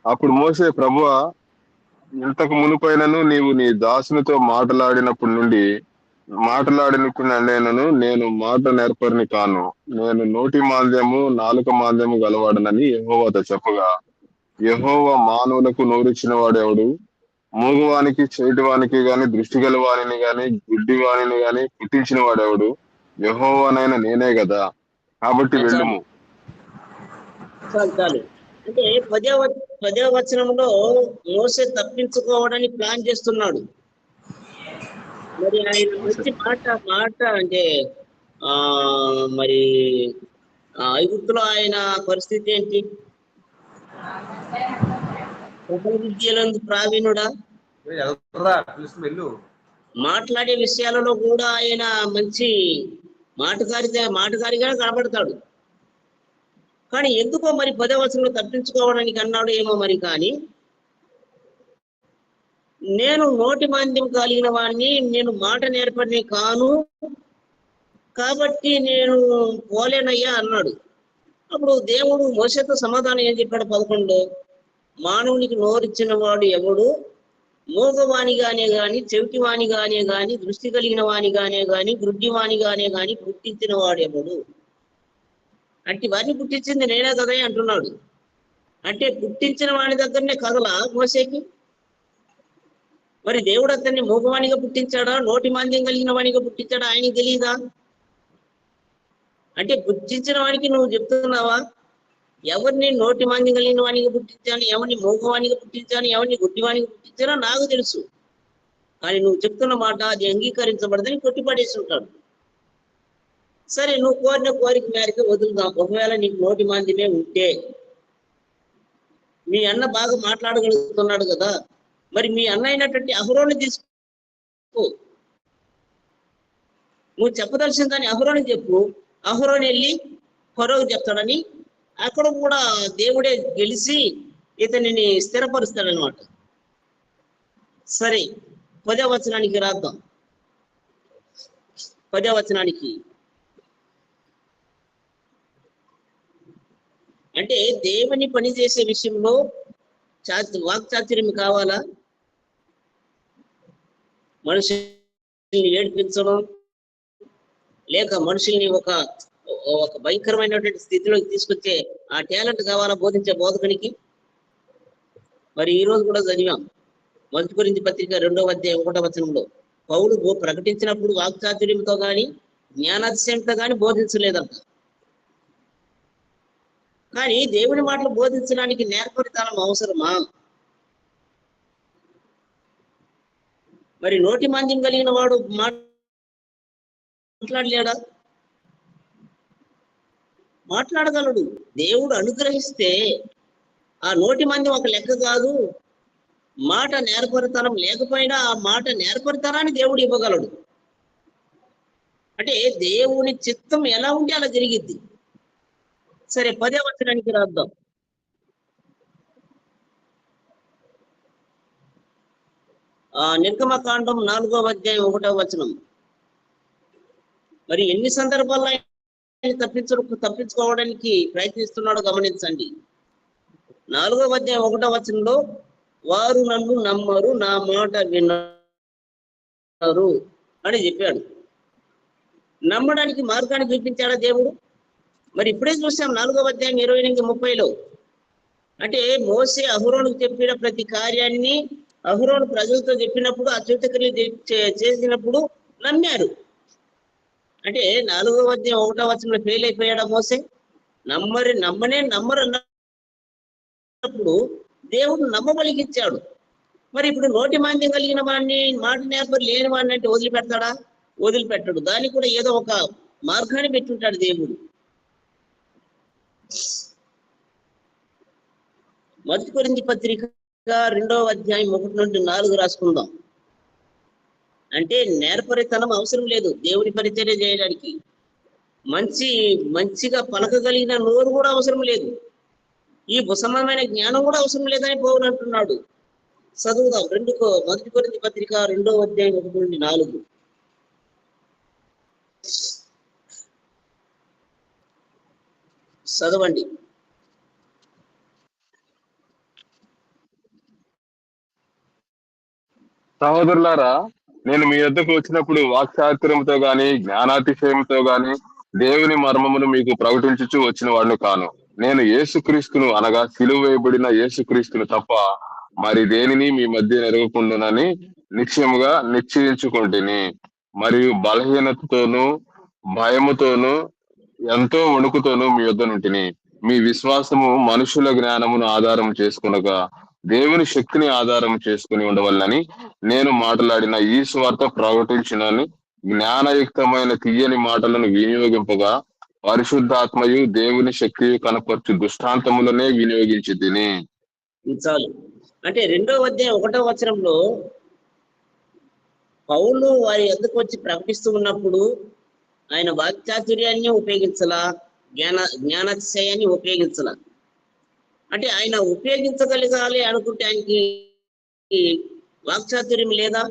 B: అప్పుడు మోసే ప్రభువా, ఇంతకు మునుపైనను నీవు నీ దాసునితో మాట్లాడినప్పుడు నేను మాట నేర్పరిని కాను, నేను నోటి మాంద్యము నాలుక మాంద్యము గలవాడనని యెహోవాతో చెప్పగా, యెహోవా మానవులకు నోరిచ్చిన వాడెవడు? మూగవానికి, చెవిటివానికి గాని, దృష్టి గలవాణిని గాని, గుడ్డివాణిని గాని పుట్టించిన వాడెవడు? యెహోవానైనా నేనే కదా. కాబట్టి వెళ్ళుము.
A: చాలు. అంటే 10వ వచనంలో మోసే తప్పించుకోవడానికి ప్లాన్ చేస్తున్నాడు. మరి ఆయన మంచి మాట అంటే ఆ మరి ఐగుప్తులో ఆయన పరిస్థితి ఏంటి? సకల విద్యలందు ప్రావీణుడా, మాట్లాడే విషయాలలో కూడా ఆయన మంచి మాటగారిగా కనబడతాడు. కానీ ఎందుకో మరి 10వ వచనంలో తప్పించుకోవడానికి అన్నాడు ఏమో మరి. కానీ నేను నోటి మాంద్యం కలిగిన వాడిని, నేను మాట నేర్పడిని కాను, కాబట్టి నేను పోలేనయ్యా అన్నాడు. అప్పుడు దేవుడు మోషేతో సమాధానం ఏం చెప్పాడు? 11లో, మానవునికి నోరిచ్చిన వాడు ఎవడు? మూగవాణిగానే గాని, చెవిటివాణిగానే గాని, దృష్టి కలిగిన వాణిగానే గాని, గుడ్డివాణిగానే గాని పుట్టించిన వాడు ఎవడు? అంటే వారిని పుట్టించింది నేనే కదా అంటున్నాడు. అంటే పుట్టించిన వాని దగ్గరనే కదలా మోసేకి? మరి దేవుడు అతన్ని మూగవాణిగా పుట్టించాడా, నోటి మాంద్యం కలిగిన వాణిగా పుట్టించాడా ఆయనకి తెలియదా? అంటే పుట్టించిన వానికి నువ్వు చెప్తున్నావా? ఎవరిని నోటి మాంద్యం కలిగిన వాణిగా పుట్టించాను, ఎవరిని మూగవాణిగా పుట్టించాను, ఎవరిని గుడ్డివాణిగా పుట్టించానో నాకు తెలుసు. కానీ నువ్వు చెప్తున్న మాట అది అంగీకరించబడదని కొట్టిపడేసి ఉంటాడు. సరే, నువ్వు కోరిన కోరిక మేరకు వదులుదాం. ఒకవేళ నీకు నోటి మాంద్యమే ఉంటే, మీ అన్న బాగా మాట్లాడగలుగుతున్నాడు కదా, మరి మీ అన్న అయినటువంటి అహరోని తీసుకో. నువ్వు చెప్పదలసిన దాన్ని అహరోనికి చెప్పు. అహరోని వెళ్ళి ఫరోకు చెప్తాడని అక్కడ కూడా దేవుడే గెలిచి ఇతనిని స్థిరపరుస్తాడనమాట. సరే, 10వ వచనానికి రాద్దాం. 10వ వచనానికి అంటే దేవుని పని చేసే విషయంలో వాక్చాతుర్యం కావాలా? మనుషుల్ని ఏడిపించడం, లేక మనుషుల్ని ఒక భయంకరమైనటువంటి స్థితిలోకి తీసుకొచ్చే ఆ టాలెంట్ కావాలా బోధించే బోధకునికి? మరి ఈ రోజు కూడా చదివాం 1 కొరింథీ పత్రిక 2వ అధ్యాయం 1వ వచనంలో, పౌలు ప్రకటించినప్పుడు వాక్చాతుర్యంతో గాని జ్ఞానాతిశయంతో గాని బోధించలేదంట. కానీ దేవుని మాటలు బోధించడానికి నేర్పరితనం అవసరమా? మరి నోటి మాంద్యం కలిగిన వాడు మాట్లాడలేడా? మాట్లాడగలడు. దేవుడు అనుగ్రహిస్తే ఆ నోటి మాంద్యం ఒక లెక్క కాదు. మాట నేర్పరితనం లేకపోయినా ఆ మాట నేర్పరితనాన్ని దేవుడు ఇవ్వగలడు. అంటే దేవుని చిత్తం ఎలా ఉంటే అలా జరిగిద్ది. సరే, 10వ వచనానికి రాద్దాం. నిర్గమకాండం 4వ అధ్యాయం 1వ వచనం. మరి ఎన్ని సందర్భాల్లో తప్పించుకోవడానికి ప్రయత్నిస్తున్నాడో గమనించండి. 4వ అధ్యాయం 1వ వచనంలో, వారు నన్ను నమ్మరు, నా మాట వినరు అని చెప్పాడు. నమ్మడానికి మార్గాన్ని చూపించాడా దేవుడు? మరి ఇప్పుడే చూసాం 4వ అధ్యాయం 29-30లో. అంటే మోసే అహరోనుకు చెప్పిన ప్రతి కార్యాన్ని అహరోను ప్రజలతో చెప్పినప్పుడు, అద్భుతక్రియలు చేసినప్పుడు నమ్మారు. అంటే 4వ అధ్యాయం 1వ వచనంలో ఫెయిల్ అయిపోయాడా మోసే? నమ్మరు అన్నప్పుడు దేవుడు నమ్మబలికిచ్చాడు. మరి ఇప్పుడు నోటి మాంద్యం కలిగిన వాడిని, మాట నేర్పరి లేని వాడిని అంటే వదిలిపెడతాడా? వదిలిపెట్టడు. దానికి కూడా ఏదో ఒక మార్గాన్ని పెట్టుంటాడు దేవుడు. 1 కొరింథీ పత్రిక 2వ అధ్యాయం 1-4 రాసుకుందాం. అంటే నేర్పరితనం అవసరం లేదు దేవుని పరిచర్య చేయడానికి. మంచిగా పలకగలిగిన నోరు కూడా అవసరం లేదు. ఈ ఉపసమమైన జ్ఞానం కూడా అవసరం లేదని పౌలు అంటున్నాడు. చదువుదాం. 1 కొరింథీ పత్రిక 2వ అధ్యాయం 1-4. చదవండి.
B: సహోదరులారా, నేను మీ యొద్దకు వచ్చినప్పుడు వాక్చాతుర్యంతో గాని జ్ఞానాతిశయంతో గాని దేవుని మర్మమును మీకు ప్రకటించుచు వచ్చిన వాడిని కాను. నేను యేసుక్రీస్తును అనగా సిలువ వేయబడిన యేసుక్రీస్తును తప్ప మరి దేనిని మీ మధ్య నెరగకుండానని నిశ్చయించుకుంటుని. మరియు బలహీనతతోనూ భయముతోనూ ఎంతో వణుకుతోనూ మీ యొద్ద నుంటిని. మీ విశ్వాసము మనుషుల జ్ఞానమును ఆధారం చేసుకునగా దేవుని శక్తిని ఆధారం చేసుకుని ఉండవల్లని నేను మాట్లాడిన ఈ స్వార్థ ప్రకటించినని జ్ఞానయుక్తమైన తీయని మాటలను వినియోగింపగా పరిశుద్ధాత్మయు దేవుని శక్తియు కనపరచు దృష్టాంతములనే వినియోగించి తిని.
A: ఇది చాలు. అంటే 2వ అధ్యాయం 1వ వచనంలో పౌలు వారి ఎద్దకు వచ్చి ప్రకటిస్తూ ఉన్నప్పుడు ఆయన వాక్చాతుర్యాన్ని ఉపయోగించలా, జ్ఞానాతిశయాన్ని ఉపయోగించలా. అంటే ఆయన ఉపయోగించగలగాలి అనుకుంటే ఆయనకి వాక్చాతుర్యం లేదా?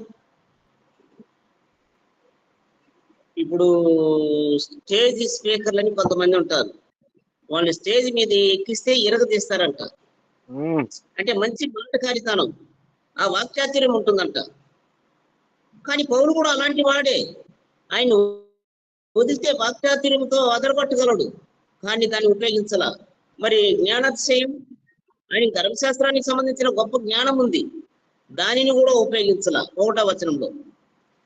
A: ఇప్పుడు స్టేజ్ స్పీకర్లని కొంతమంది ఉంటారు, వాళ్ళు స్టేజ్ మీద ఎక్కిస్తే ఇరగదీస్తారంట. అంటే మంచి మాటకారితనం, ఆ వాక్చాతుర్యం ఉంటుందంట. కానీ పౌలు కూడా అలాంటి వాడే. ఆయన వదిలితే వాక్చాతుర్యంతో అదరగొట్టగలడు, కానీ దాన్ని ఉపయోగించాల. మరి జ్ఞానాతిశయం, ఆయన ధర్మశాస్త్రానికి సంబంధించిన గొప్ప జ్ఞానం ఉంది, దానిని కూడా ఉపయోగించాల 1వ వచనంలో.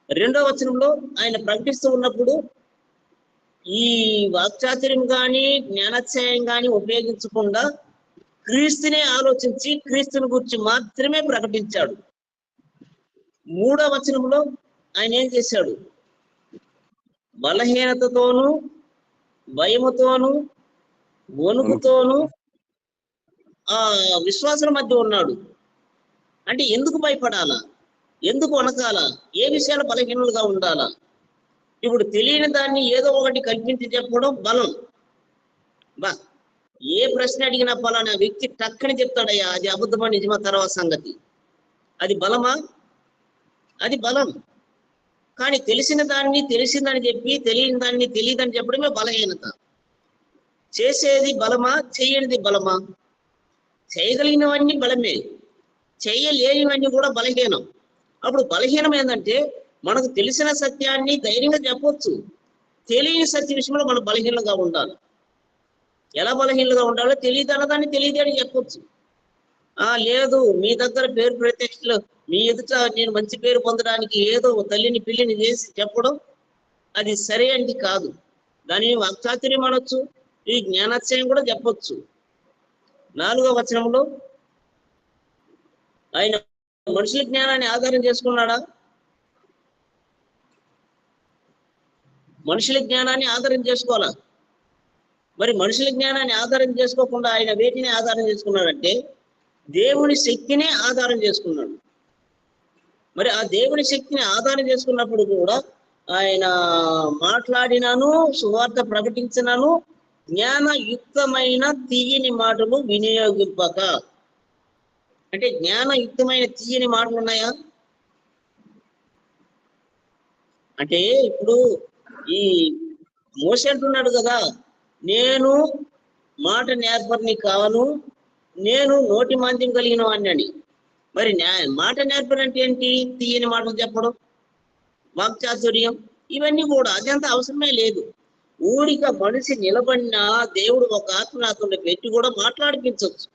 A: 2వ వచనంలో ఆయన ప్రకటిస్తూ ఉన్నప్పుడు ఈ వాక్చాతుర్యం కానీ జ్ఞానాతిశయం కానీ ఉపయోగించకుండా క్రీస్తునే ఆలోచించి క్రీస్తుని గురించి మాత్రమే ప్రకటించాడు. 3వ వచనంలో ఆయన ఏం చేశాడు? బలహీనతతోనూ భయముతోనూ వణుకుతోనూ ఆ విశ్వాసుల మధ్య ఉన్నాడు. అంటే ఎందుకు భయపడాలా, ఎందుకు వణకాలా, ఏ విషయాలు బలహీనులుగా ఉండాలా? ఇప్పుడు తెలియని దాన్ని ఏదో ఒకటి కల్పించి చెప్పడం బలం. బా ఏ ప్రశ్న అడిగినా పలానా వ్యక్తి టక్కని చెప్తాడయ్యా, అది అబద్ధమా నిజమా తర్వాత సంగతి. అది బలమా? అది బలం. కానీ తెలిసిన దాన్ని తెలిసిందని చెప్పి తెలియని దాన్ని తెలియదని చెప్పడమే బలహీనత. చేసేది బలమా, చేయనిది బలమా? చేయగలిగినవన్నీ బలమే, చేయలేనివన్నీ కూడా బలహీనం. అప్పుడు బలహీనం ఏంటంటే మనకు తెలిసిన సత్యాన్ని ధైర్యంగా చెప్పొచ్చు, తెలియని సత్య విషయంలో మనం బలహీనంగా ఉండాలి. ఎలా బలహీనంగా ఉండాలో తెలియదు అన్నదాన్ని తెలియదు అని చెప్పొచ్చు. లేదు మీ దగ్గర పేరు ప్రత్యక్షలు, మీ ఎదుట నేను మంచి పేరు పొందడానికి ఏదో తల్లిని పిల్లిని చేసి చెప్పడం అది సరే అండి కాదు. దానిని వాక్చాతుర్యం అనొచ్చు, ఈ జ్ఞానాతిశయం కూడా చెప్పొచ్చు. 4వ వచనంలో ఆయన మనుషుల జ్ఞానాన్ని ఆధారం చేసుకున్నాడా? మనుషుల జ్ఞానాన్ని ఆధారం చేసుకోవాలా? మరి మనుషుల జ్ఞానాన్ని ఆధారం చేసుకోకుండా ఆయన వేటిని ఆధారం చేసుకున్నాడంటే దేవుని శక్తినే ఆధారం చేసుకున్నాడు. మరి ఆ దేవుని శక్తిని ఆధారం చేసుకున్నప్పుడు కూడా ఆయన మాట్లాడినను సువార్త ప్రకటించినను జ్ఞానయుక్తమైన తీయని మాటలు వినియోగింపక. అంటే జ్ఞానయుక్తమైన తీయని మాటలు ఉన్నాయా? అంటే ఇప్పుడు ఈ మోషే అంటున్నాడు కదా, నేను మాట నేర్పరిని కాను, నేను నోటి మాంద్యం కలిగిన వాడిని అని. మరి మాట నేర్పరి అంటే ఏంటి? తీయని మాటలు చెప్పడం, వాక్చాతుర్యం, ఇవన్నీ కూడా అదంతా అవసరమే లేదు. ఊరిక మనిషి నిలబడినా దేవుడు ఒక ఆత్మనాథుని పెట్టి కూడా మాట్లాడిపించవచ్చు.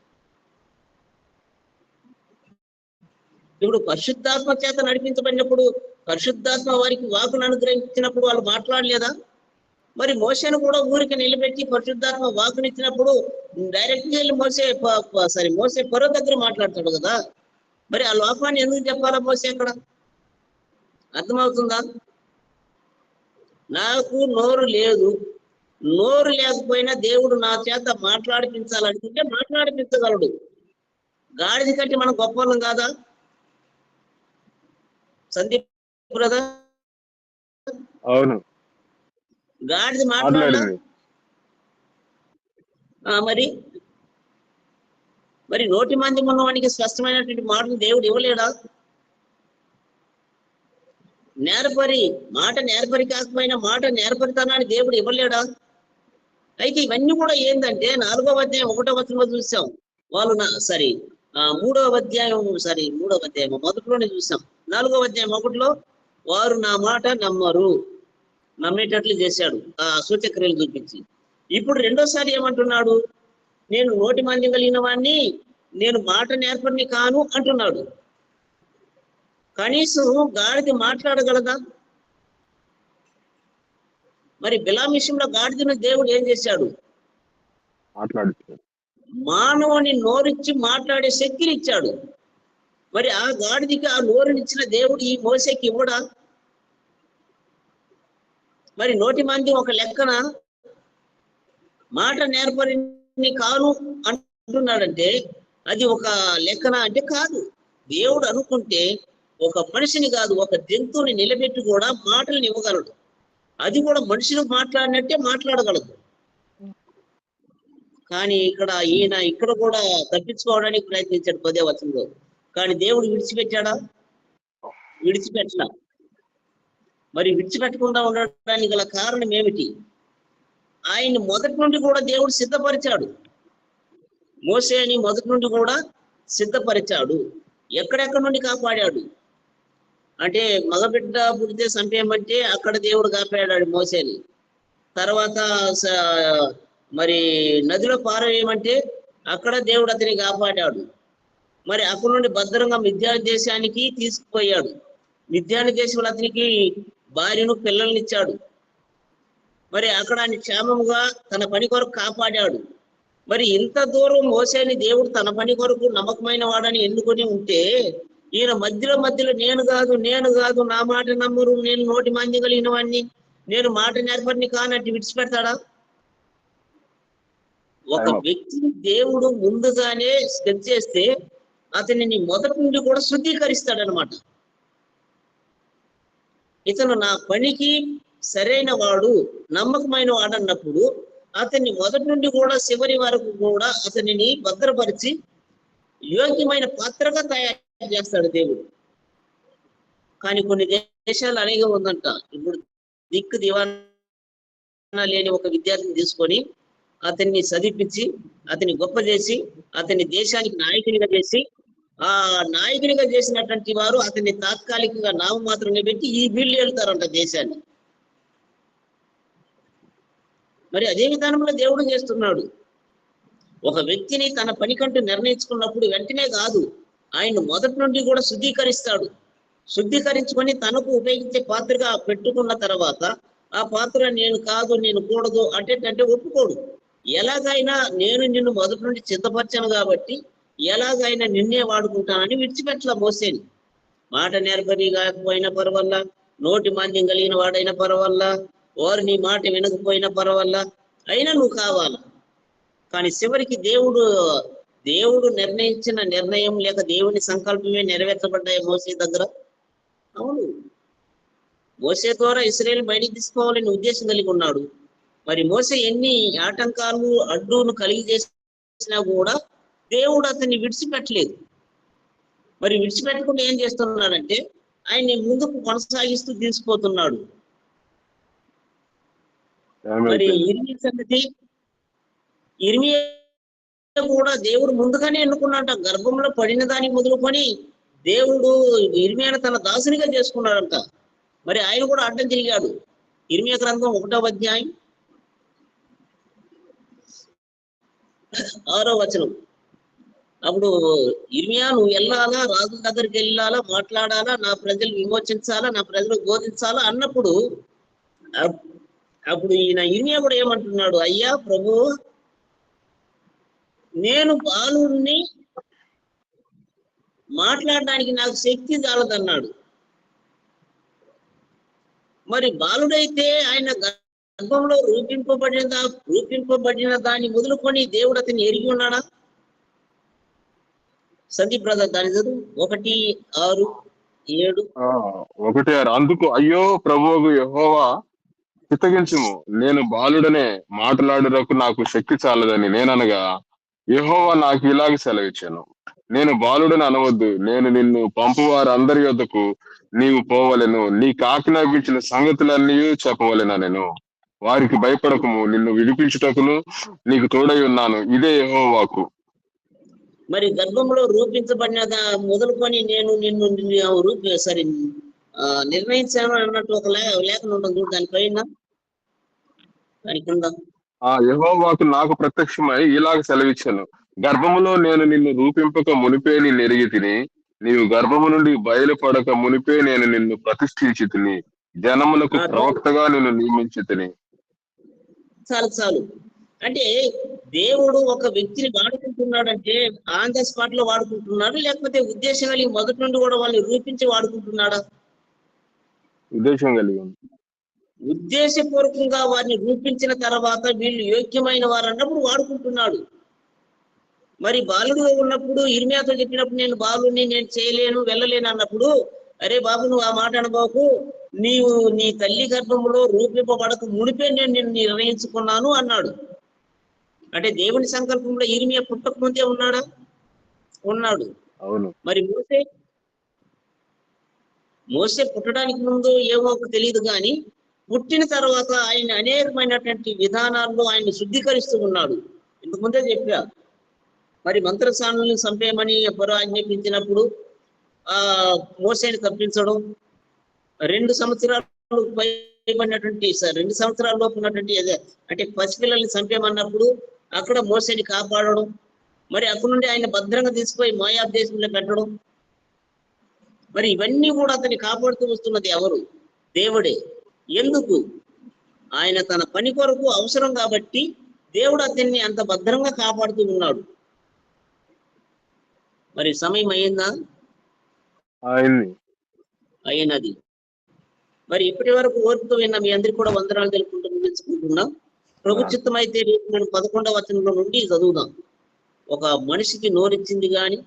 A: ఇప్పుడు పరిశుద్ధాత్మ చేత నడిపించబడినప్పుడు పరిశుద్ధాత్మ వారికి వాకును అనుగ్రహించినప్పుడు వాళ్ళు మాట్లాడలేదా? మరి మోసేను కూడా ఊరికి నిలబెట్టి పరిశుద్ధాత్మ వాకునిచ్చినప్పుడు డైరెక్ట్ గా వెళ్ళి మోసే ఫరో దగ్గర మాట్లాడతాడు కదా. మరి ఆ లోకాన్ని ఎందుకు చెప్పాలా మోసే? అక్కడ అర్థమవుతుందా? నాకు నోరు లేదు, నోరు లేకపోయినా దేవుడు నా చేత మాట్లాడిపించాలనుకుంటే మాట్లాడిపించగలడు. గాడిద కంటే మనం గొప్ప వాళ్ళం కాదా సందీప్ బ్రదర్?
B: అవును,
A: గాడిద మాట్లాడలా? మరి మరి నోటి మాంద్యం ఉన్నవానికి స్పష్టమైనటువంటి మాటలు దేవుడు ఇవ్వలేడా? మాట నేర్పరి కాకపోయినా మాట నేర్పరితనాన్ని దేవుడు ఇవ్వలేడా? అయితే ఇవన్నీ కూడా ఏంటంటే 4వ అధ్యాయం 1వ వచనంలో చూసాం. వాళ్ళు 3వ అధ్యాయం మొదట్లోనే చూసాం. 4వ అధ్యాయం 1లో వారు నా మాట నమ్మరు, నమ్మేటట్లు చేశాడు ఆ సూచక్రియలు చూపించి. ఇప్పుడు రెండోసారి ఏమంటున్నాడు? నేను నోటి మాంద్యం కలిగిన వాడిని, నేను మాట నేర్పరిని కాను అంటున్నాడు. కనీసం గాడిద మాట్లాడగలదా? మరి బిలాం విషయంలో గాడిదను దేవుడు ఏం చేశాడు?
B: మాట్లాడిచ్చాడు.
A: మానవుని నోరిచ్చి మాట్లాడే శక్తిని ఇచ్చాడు. మరి ఆ గాడిదికి ఆ నోరునిచ్చిన దేవుడు ఈ మోసేకి ఇవ్వడా? మరి నోటి మంది ఒక లెక్కన మాట నేర్పరిని కాను అంటున్నాడంటే అది ఒక లెక్కన అంటే కాదు. దేవుడు అనుకుంటే ఒక మనిషిని కాదు, ఒక జంతువుని నిలబెట్టి కూడా మాటలను ఇవ్వగలడు. అది కూడా మనుషులు మాట్లాడినట్టే మాట్లాడగలదు. కానీ ఇక్కడ కూడా తప్పించుకోవడానికి ప్రయత్నించాడు 10వ వచనంలో. కానీ దేవుడు విడిచిపెట్టాడా? విడిచిపెట్టలా. మరి విడిచిపెట్టకుండా ఉండడానికి గల కారణం ఏమిటి? ఆయన్ని మొదటి నుండి కూడా దేవుడు సిద్ధపరిచాడు. మోసేని మొదటి నుండి కూడా సిద్ధపరిచాడు. ఎక్కడెక్కడి నుండి కాపాడాడు అంటే, మగబిడ్డ పుడితే చంపేయమంటే అక్కడ దేవుడు కాపాడాడు మోసేని. తర్వాత మరి నదిలో పారవేయమంటే అక్కడ దేవుడు అతని కాపాడాడు. మరి అక్కడి నుండి భద్రంగా మిద్యాను దేశానికి తీసుకుపోయాడు. మిద్యాను దేశంలో అతనికి భార్యను పిల్లల్ని ఇచ్చాడు. మరి అక్కడ ఆయన క్షేమముగా తన పని కొరకు కాపాడాడు. మరి ఇంత దూరం మోసేని దేవుడు తన పని కొరకు నమ్మకమైన వాడని ఎన్నుకొని ఉంటే, ఈయన మధ్యలో నేను కాదు నా మాట నమ్మరు, నేను నోటి మంది కలిగిన వాడిని, నేను మాట నేర్పరిని కానట్టు విడిచిపెడతాడా? ఒక వ్యక్తిని దేవుడు ముందుగానే స్కెచ్ చేస్తే అతనిని మొదటి నుండి కూడా శుద్ధీకరిస్తాడనమాట. ఇతను నా పనికి సరైన వాడు, నమ్మకమైన వాడు అన్నప్పుడు అతన్ని మొదటి నుండి కూడా చివరి వరకు కూడా అతనిని భద్రపరిచి యోగ్యమైన పాత్రగా తయారు చేస్తాడు దేవుడు. కానీ కొన్ని దేశాలు అలాగే ఉందంట. ఇప్పుడు దిక్కు దివానా లేని ఒక విద్యార్థిని తీసుకొని అతన్ని చదివించి, అతన్ని గొప్ప చేసి, అతన్ని దేశానికి నాయకునిగా చేసి, ఆ నాయకునిగా చేసినటువంటి వారు అతన్ని తాత్కాలికంగా నామమాత్రంగా పెట్టి ఈ వీళ్ళు వెళ్తారంట దేశాన్ని. మరి అదే విధానంలో దేవుడు చేస్తున్నాడు. ఒక వ్యక్తిని తన పనికంటూ నిర్ణయించుకున్నప్పుడు వెంటనే కాదు, ఆయన మొదటి నుండి కూడా శుద్ధీకరిస్తాడు. శుద్ధీకరించుకొని తనకు ఉపయోగించే పాత్రగా పెట్టుకున్న తర్వాత ఆ పాత్ర నేను కాదు, నేను కూడదు అంటే ఒప్పుకోడు. ఎలాగైనా నేను నిన్ను మొదటి నుండి సిద్ధపరచాను కాబట్టి ఎలాగైనా నిన్నే వాడుకుంటానని విడిచిపెట్టలా మోసేని. మాట నేర్పరి కాకపోయినా పర్వాలా, నోటి మాంద్యం కలిగిన వాడైనా పర్వాలా, వారు నీ మాట వినకపోయినా పర్వాలా, అయినా నువ్వు కావాలా. కానీ చివరికి దేవుడు నిర్ణయించిన నిర్ణయం లేక దేవుని సంకల్పమే నెరవేర్చబడ్డాయి మోసే దగ్గర. అవును, మోసే ద్వారా ఇశ్రాయేలు బయటికి తీసుకోవాలని ఉద్దేశం కలిగి ఉన్నాడు. మరి మోసే ఎన్ని ఆటంకాలు అడ్డును కలిగి చేసినా కూడా దేవుడు అతన్ని విడిచిపెట్టలేదు. మరి విడిచిపెట్టకుండా ఏం చేస్తున్నాడంటే ఆయన్ని ముందుకు కొనసాగిస్తూ తీసుకుపోతున్నాడు. మరి ఇర్మియా సంగతి, ఇర్మియా కూడా దేవుడు ముందుగానే ఎన్నుకున్నాడంట. గర్భంలో పడిన దాన్ని మొదలుకొని దేవుడు ఇర్మియాను తన దాసునిగా చేసుకున్నాడంట. మరి ఆయన కూడా అడ్డం తిరిగాడు. ఇర్మియా గ్రంథం 1వ అధ్యాయం 6వ వచనం. అప్పుడు ఇర్మియా, నువ్వు వెళ్ళాలా, రాజుల దగ్గరికి వెళ్ళాలా, మాట్లాడాలా, నా ప్రజలు విమోచించాలా, నా ప్రజలు బోధించాలా అన్నప్పుడు అప్పుడు ఈయన ఇర్మియా కూడా ఏమంటున్నాడు, అయ్యా ప్రభు, నేను బాలుడిని, మాట్లాడడానికి నాకు శక్తి చాలదన్నాడు. మరి బాలుడైతే ఆయన గర్భంలో రూపింపబడిన దాన్ని మొదలుకొని దేవుడు అతన్ని ఎరిగి ఉన్నాడా? సందీప్ బ్రదర్ దాని చదువు 1:6-7.
B: 1:6. అందుకు అయ్యో ప్రభువు యెహోవా, చిత్తగించుము, నేను బాలుడనే, మాట్లాడుటకు నాకు శక్తి చాలదని నేననగా యెహోవా నాకు ఇలాగ సెలవిచ్చాను, నేను బాలుడని అనవద్దు, నేను నిన్ను పంపు వారందరి యొద్దకు నీవు పోవలెను, నీకు ఆజ్ఞాపించిన సంగతులన్నీ చెప్పవలెనా, నేను వారికి భయపడకము, నిన్ను విడిపించుటకును నీకు తోడై ఉన్నాను, ఇదే యెహోవాకు.
A: మరి గర్భంలో రూపించబడిన మొదలుకొని నేను నిన్ను నిర్ణయించాను అన్నట్టు ఒక లేఖనం ఉంటుంది చూడు, దానిపైన దాని కింద
B: యెహోవాకు నాకు ప్రత్యక్షమై ఇలాగ సెలవిచ్చాను, గర్భములో నేను నిన్ను రూపింపక మునిపే నిన్ను ఎరిగి తిని, నీవు గర్భము నుండి బయలుపడక మునిపే నేను నిన్ను ప్రతిష్ఠించి తిని, జనములకు ప్రవక్తగా నిన్ను నియమించి తిని.
A: చాలు. అంటే దేవుడు ఒక వ్యక్తిని వాడుకుంటున్నాడంటే ఆన్ ద స్పాట్ లో వాడుకుంటున్నాడు, లేకపోతే ఉద్దేశం కలిగి మొదటి నుండి కూడా వాళ్ళని రూపించి వాడుకుంటున్నాడా?
B: ఉద్దేశం కలిగి ఉంది.
A: ఉద్దేశపూర్వకంగా వారిని రూపించిన తర్వాత వీళ్ళు యోగ్యమైన వారు అన్నప్పుడు వాడుకుంటున్నాడు. మరి బాలుడుగా ఉన్నప్పుడు ఇర్మియాతో చెప్పినప్పుడు నేను బాలుని నేను చేయలేను వెళ్ళలేను అన్నప్పుడు, అరే బాబు నువ్వు ఆ మాట అనుకోకు, నీవు నీ తల్లి గర్భంలో రూపింపబడక మునిపే నేను నిన్ను నిర్ణయించుకున్నాను అన్నాడు. అంటే దేవుని సంకల్పంలో ఇర్మియా పుట్టక ముందే ఉన్నాడా? ఉన్నాడు.
B: అవును.
A: మరి మోసే పుట్టడానికి ముందు ఏమో తెలియదు కానీ పుట్టిన తర్వాత ఆయన అనేకమైనటువంటి విధానాల్లో ఆయన శుద్ధీకరిస్తూ ఉన్నాడు. ఇంతకు ముందే చెప్పా. మరి మంత్రసానుల్ని చంపేయమని ఎవరు ఆజ్ఞాపించినప్పుడు ఆ మోసేని తప్పించడం, 2 సంవత్సరాలు పైబడినటువంటి 2 సంవత్సరాల లోపు ఉన్నటువంటి అంటే పసిపిల్లల్ని చంపేయమన్నప్పుడు అక్కడ మోసేని కాపాడడం, మరి అక్కడి నుండి ఆయన భద్రంగా తీసుకుపోయి మోయాబ్ దేశంలో పెట్టడం, మరి ఇవన్నీ కూడా అతన్ని కాపాడుతూ వస్తున్నది ఎవరు? దేవుడే. ఎందుకు? ఆయన తన పని కొరకు అవసరం కాబట్టి దేవుడు అతన్ని అంత భద్రంగా కాపాడుతూ ఉన్నాడు. మరి సమయం అయిందా? అయినది. మరి ఇప్పటి వరకు ఓర్పుతో విన్న మీ అందరికీ కూడా వందనాలు తెలుపుకుంటూ ముగించుకుంటున్నాం. ప్రభు చిత్తం అయితే నేను 11వ వచనంలో నుండి చదువుదాం. ఒక మనిషికి నోరిచ్చింది గాని